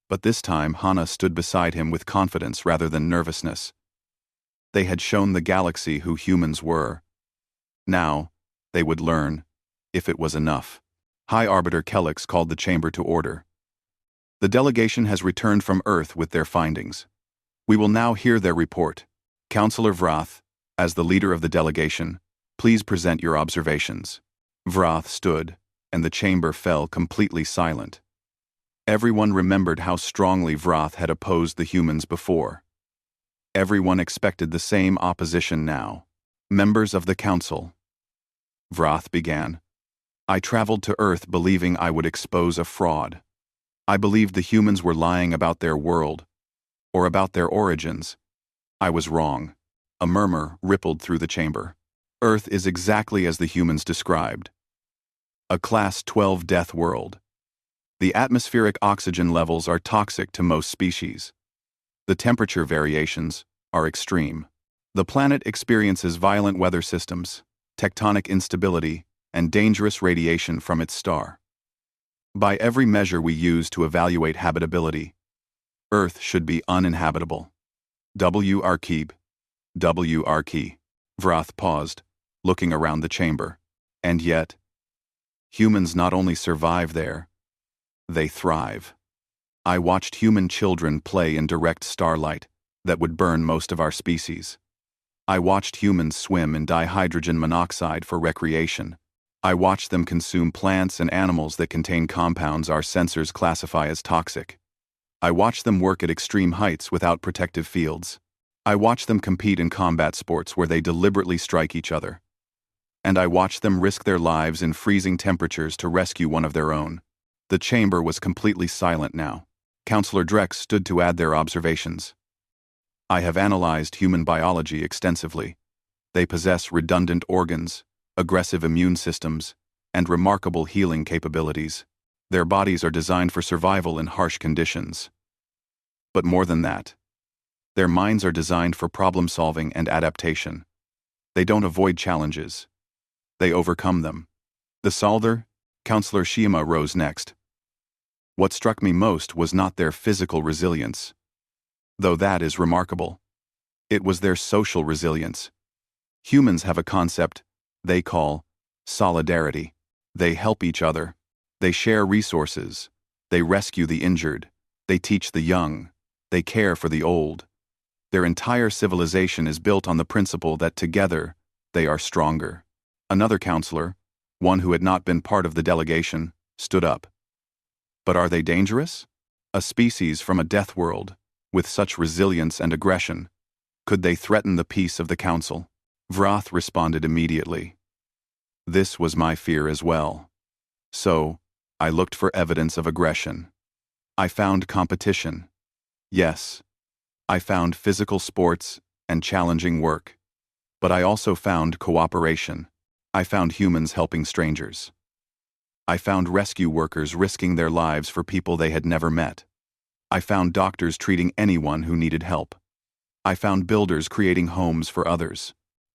but this time Hana stood beside him with confidence rather than nervousness. They had shown the galaxy who humans were. Now, they would learn, if it was enough. High Arbiter Kellix called the chamber to order. The delegation has returned from Earth with their findings. We will now hear their report. Counselor Vrath, as the leader of the delegation, please present your observations. Vrath stood, and the chamber fell completely silent. Everyone remembered how strongly Vrath had opposed the humans before. Everyone expected the same opposition now. Members of the council. Vrath began. I traveled to Earth believing I would expose a fraud. I believed the humans were lying about their world, or about their origins. I was wrong. A murmur rippled through the chamber. Earth is exactly as the humans described. A Class 12 death world. The atmospheric oxygen levels are toxic to most species. The temperature variations are extreme. The planet experiences violent weather systems, tectonic instability, and dangerous radiation from its star. By every measure we use to evaluate habitability, Earth should be uninhabitable. W. Arkib. W. Arki. Vrath paused, looking around the chamber. And yet, humans not only survive there, they thrive. I watched human children play in direct starlight that would burn most of our species. I watched humans swim in dihydrogen monoxide for recreation. I watched them consume plants and animals that contain compounds our sensors classify as toxic. I watched them work at extreme heights without protective fields. I watched them compete in combat sports where they deliberately strike each other. And I watched them risk their lives in freezing temperatures to rescue one of their own. The chamber was completely silent now. Counselor Drex stood to add their observations. I have analyzed human biology extensively. They possess redundant organs, aggressive immune systems, and remarkable healing capabilities. Their bodies are designed for survival in harsh conditions. But more than that, their minds are designed for problem-solving and adaptation. They don't avoid challenges. They overcome them. The Salder, Counselor Shima rose next. What struck me most was not their physical resilience, though that is remarkable. It was their social resilience. Humans have a concept they call solidarity. They help each other. They share resources. They rescue the injured. They teach the young. They care for the old. Their entire civilization is built on the principle that together they are stronger. Another counselor, one who had not been part of the delegation, stood up. But are they dangerous? A species from a death world, with such resilience and aggression, could they threaten the peace of the council? Vrath responded immediately. This was my fear as well. So, I looked for evidence of aggression. I found competition. Yes, I found physical sports and challenging work. But I also found cooperation. I found humans helping strangers. I found rescue workers risking their lives for people they had never met. I found doctors treating anyone who needed help. I found builders creating homes for others.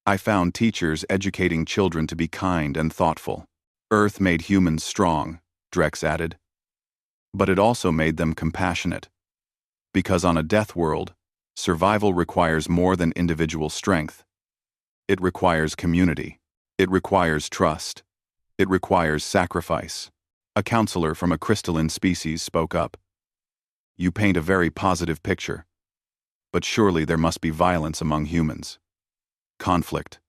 I found teachers educating children to be kind and thoughtful. Earth made humans strong, Drex added. But it also made them compassionate. Because on a death world, survival requires more than individual strength. It requires community. It requires trust. It requires sacrifice. A counselor from a crystalline species spoke up. You paint a very positive picture. But surely there must be violence among humans. Conflict.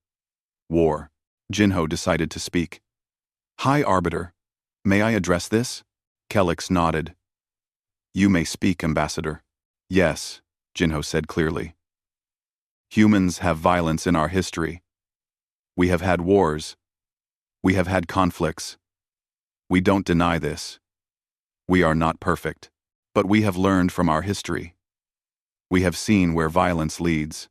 War. Jinho decided to speak. High Arbiter, may I address this? Kelix nodded. You may speak, Ambassador. Yes, Jinho said clearly. Humans have violence in our history. We have had wars. We have had conflicts. We don't deny this. We are not perfect, but we have learned from our history. We have seen where violence leads,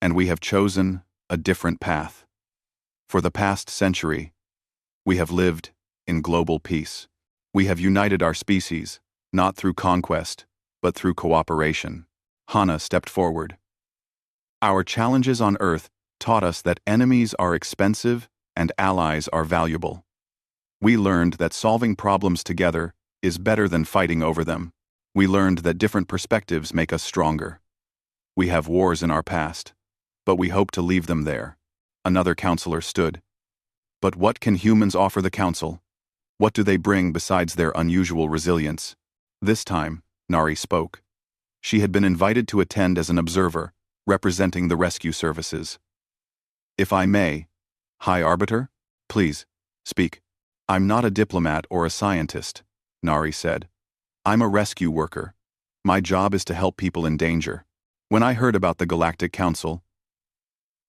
and we have chosen a different path. For the past century, we have lived in global peace. We have united our species, not through conquest, but through cooperation. Hana stepped forward. Our challenges on Earth taught us that enemies are expensive and allies are valuable. We learned that solving problems together is better than fighting over them. We learned that different perspectives make us stronger. We have wars in our past, but we hope to leave them there. Another counselor stood. But what can humans offer the council? What do they bring besides their unusual resilience? This time, Nari spoke. She had been invited to attend as an observer, representing the rescue services. If I may, High Arbiter, please, speak. I'm not a diplomat or a scientist, Nari said. I'm a rescue worker. My job is to help people in danger. When I heard about the Galactic Council,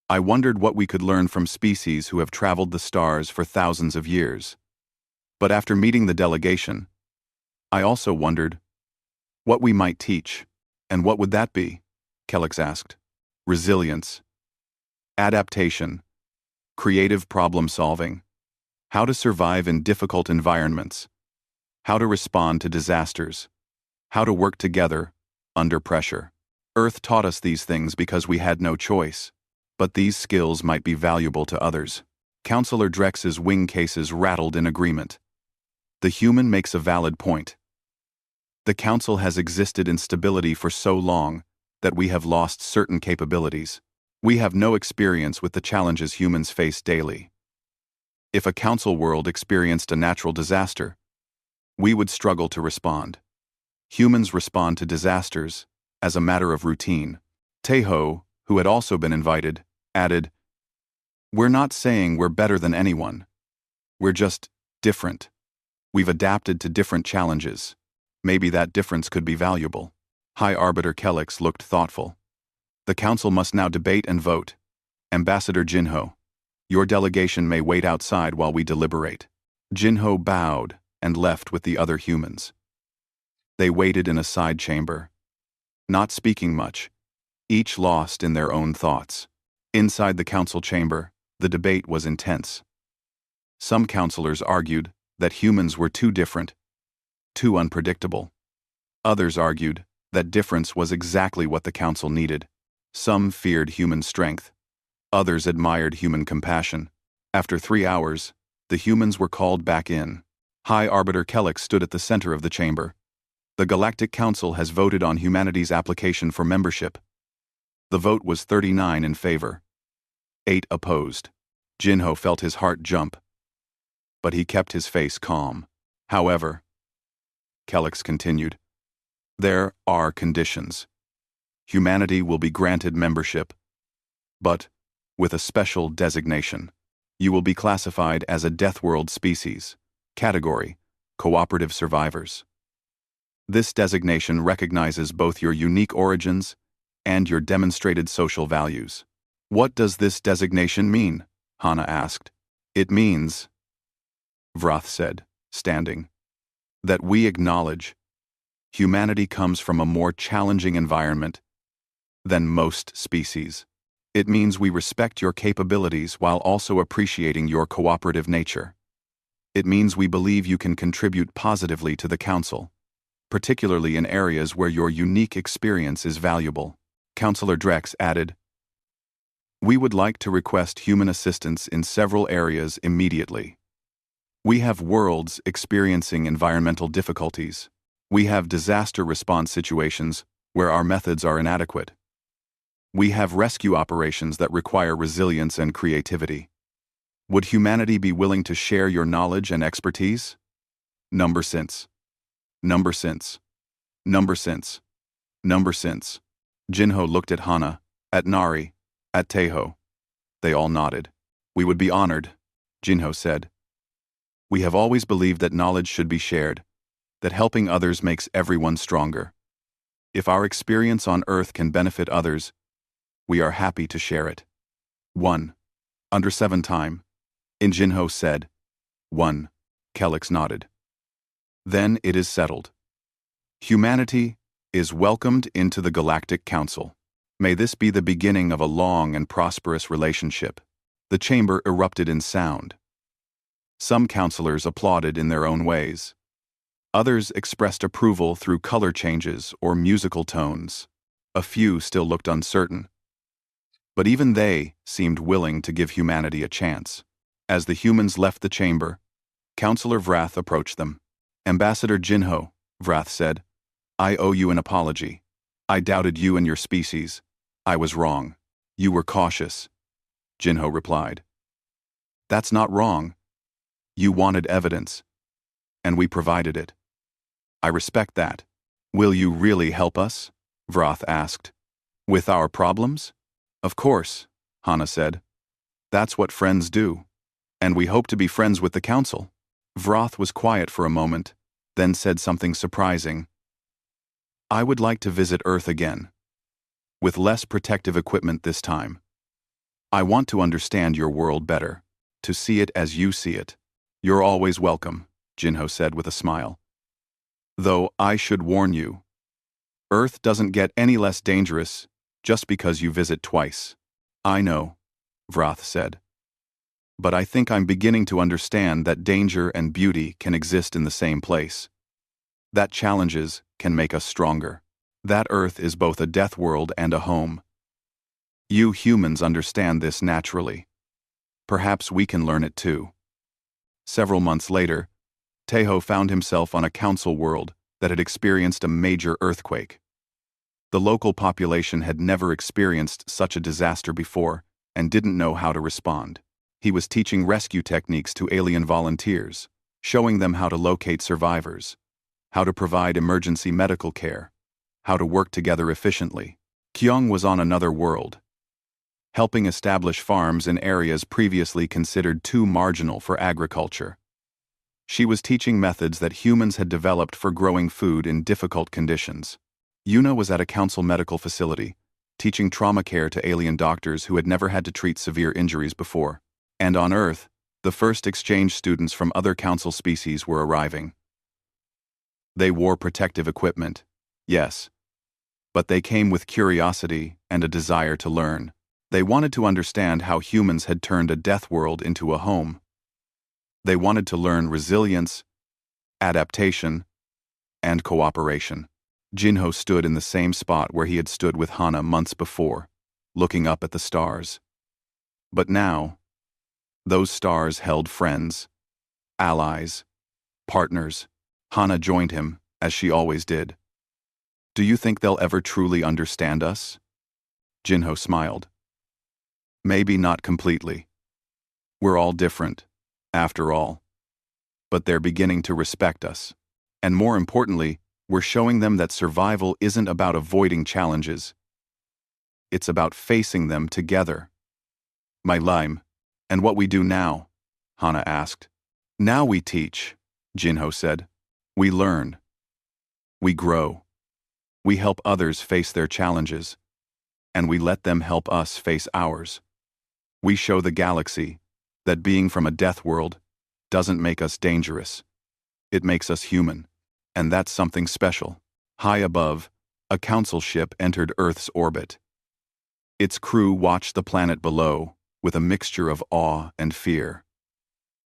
I wondered what we could learn from species who have traveled the stars for thousands of years. But after meeting the delegation, I also wondered what we might teach. And what would that be? Kellex asked. Resilience, adaptation, creative problem solving, how to survive in difficult environments, how to respond to disasters, how to work together under pressure. Earth taught us these things because we had no choice, but these skills might be valuable to others. Counselor Drex's wing cases rattled in agreement. The human makes a valid point. The Council has existed in stability for so long that we have lost certain capabilities. We have no experience with the challenges humans face daily. If a Council world experienced a natural disaster, we would struggle to respond. Humans respond to disasters as a matter of routine. Teho, who had also been invited, added, "We're not saying we're better than anyone. We're just different. We've adapted to different challenges. Maybe that difference could be valuable." High Arbiter Kellex looked thoughtful. The Council must now debate and vote. Ambassador Jinho, your delegation may wait outside while we deliberate. Jinho bowed and left with the other humans. They waited in a side chamber, not speaking much, each lost in their own thoughts. Inside the council chamber, the debate was intense. Some counselors argued that humans were too different, too unpredictable. Others argued that difference was exactly what the council needed. Some feared human strength. Others admired human compassion. After 3 hours, the humans were called back in. High Arbiter Kellex stood at the center of the chamber. The Galactic Council has voted on humanity's application for membership. The vote was 39 in favor. 8 opposed. Jinho felt his heart jump, but he kept his face calm. However, Kellex continued, there are conditions. Humanity will be granted membership, but with a special designation. You will be classified as a Death World species, category, cooperative survivors. This designation recognizes both your unique origins and your demonstrated social values. What does this designation mean? Hana asked. It means, Vrath said, standing, that we acknowledge humanity comes from a more challenging environment than most species. It means we respect your capabilities while also appreciating your cooperative nature. It means we believe you can contribute positively to the Council, particularly in areas where your unique experience is valuable. Counselor Drex added, we would like to request human assistance in several areas immediately. We have worlds experiencing environmental difficulties. We have disaster response situations where our methods are inadequate. We have rescue operations that require resilience and creativity. Would humanity be willing to share your knowledge and expertise? Number since. Number since. Number since. Number since. Jinho looked at Hana, at Nari, at Teho. They all nodded. We would be honored, Jinho said. We have always believed that knowledge should be shared, that helping others makes everyone stronger. If our experience on Earth can benefit others, we are happy to share it. 1. Under 7 time. Jinho said. 1. Kellex nodded. Then it is settled. Humanity is welcomed into the Galactic Council. May this be the beginning of a long and prosperous relationship. The chamber erupted in sound. Some counselors applauded in their own ways. Others expressed approval through color changes or musical tones. A few still looked uncertain. But even they seemed willing to give humanity a chance. As the humans left the chamber, Counselor Vrath approached them. Ambassador Jinho, Vrath said, I owe you an apology. I doubted you and your species. I was wrong. You were cautious. Jinho replied. That's not wrong. You wanted evidence, and we provided it. I respect that. Will you really help us? Vrath asked. With our problems? Of course, Hana said. That's what friends do. And we hope to be friends with the Council. Vroth was quiet for a moment, then said something surprising. I would like to visit Earth again. With less protective equipment this time. I want to understand your world better, to see it as you see it. You're always welcome, Jinho said with a smile. Though I should warn you, Earth doesn't get any less dangerous just because you visit twice. I know, Vroth said. But I think I'm beginning to understand that danger and beauty can exist in the same place. That challenges can make us stronger. That Earth is both a death world and a home. You humans understand this naturally. Perhaps we can learn it too. Several months later, Tejo found himself on a council world that had experienced a major earthquake. The local population had never experienced such a disaster before and didn't know how to respond. He was teaching rescue techniques to alien volunteers, showing them how to locate survivors, how to provide emergency medical care, how to work together efficiently. Kyung was on another world, helping establish farms in areas previously considered too marginal for agriculture. She was teaching methods that humans had developed for growing food in difficult conditions. Yuna was at a council medical facility, teaching trauma care to alien doctors who had never had to treat severe injuries before. And on Earth, the first exchange students from other council species were arriving. They wore protective equipment, yes, but they came with curiosity and a desire to learn. They wanted to understand how humans had turned a death world into a home. They wanted to learn resilience, adaptation, and cooperation. Jinho stood in the same spot where he had stood with Hana months before, looking up at the stars. But now, those stars held friends, allies, partners. Hana joined him, as she always did. Do you think they'll ever truly understand us? Jinho smiled. Maybe not completely. We're all different, after all. But they're beginning to respect us. And more importantly, we're showing them that survival isn't about avoiding challenges. It's about facing them together. My lime. And what we do now? Hana asked. Now we teach, Jinho said. We learn. We grow. We help others face their challenges. And we let them help us face ours. We show the galaxy that being from a death world doesn't make us dangerous. It makes us human. And that's something special. High above, a council ship entered Earth's orbit. Its crew watched the planet below with a mixture of awe and fear.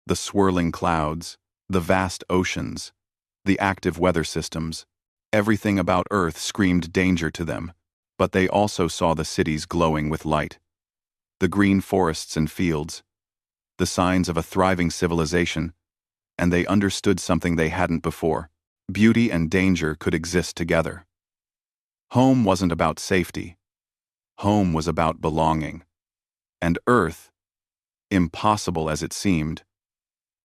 The swirling clouds, the vast oceans, the active weather systems, everything about Earth screamed danger to them, but they also saw the cities glowing with light. The green forests and fields, the signs of a thriving civilization, and they understood something they hadn't before. Beauty and danger could exist together. Home wasn't about safety. Home was about belonging. And Earth, impossible as it seemed,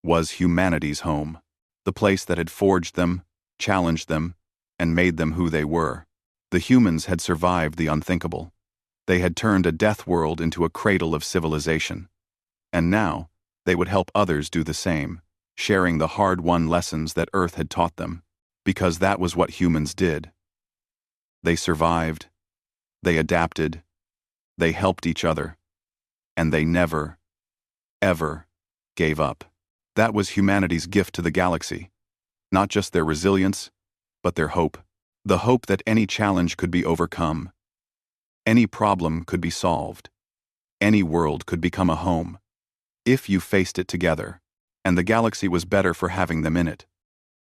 was humanity's home, the place that had forged them, challenged them, and made them who they were. The humans had survived the unthinkable. They had turned a death world into a cradle of civilization. And now, they would help others do the same, sharing the hard-won lessons that Earth had taught them. Because that was what humans did. They survived, they adapted, they helped each other, and they never, ever gave up. That was humanity's gift to the galaxy. Not just their resilience, but their hope. The hope that any challenge could be overcome. Any problem could be solved. Any world could become a home. If you faced it together, and the galaxy was better for having them in it.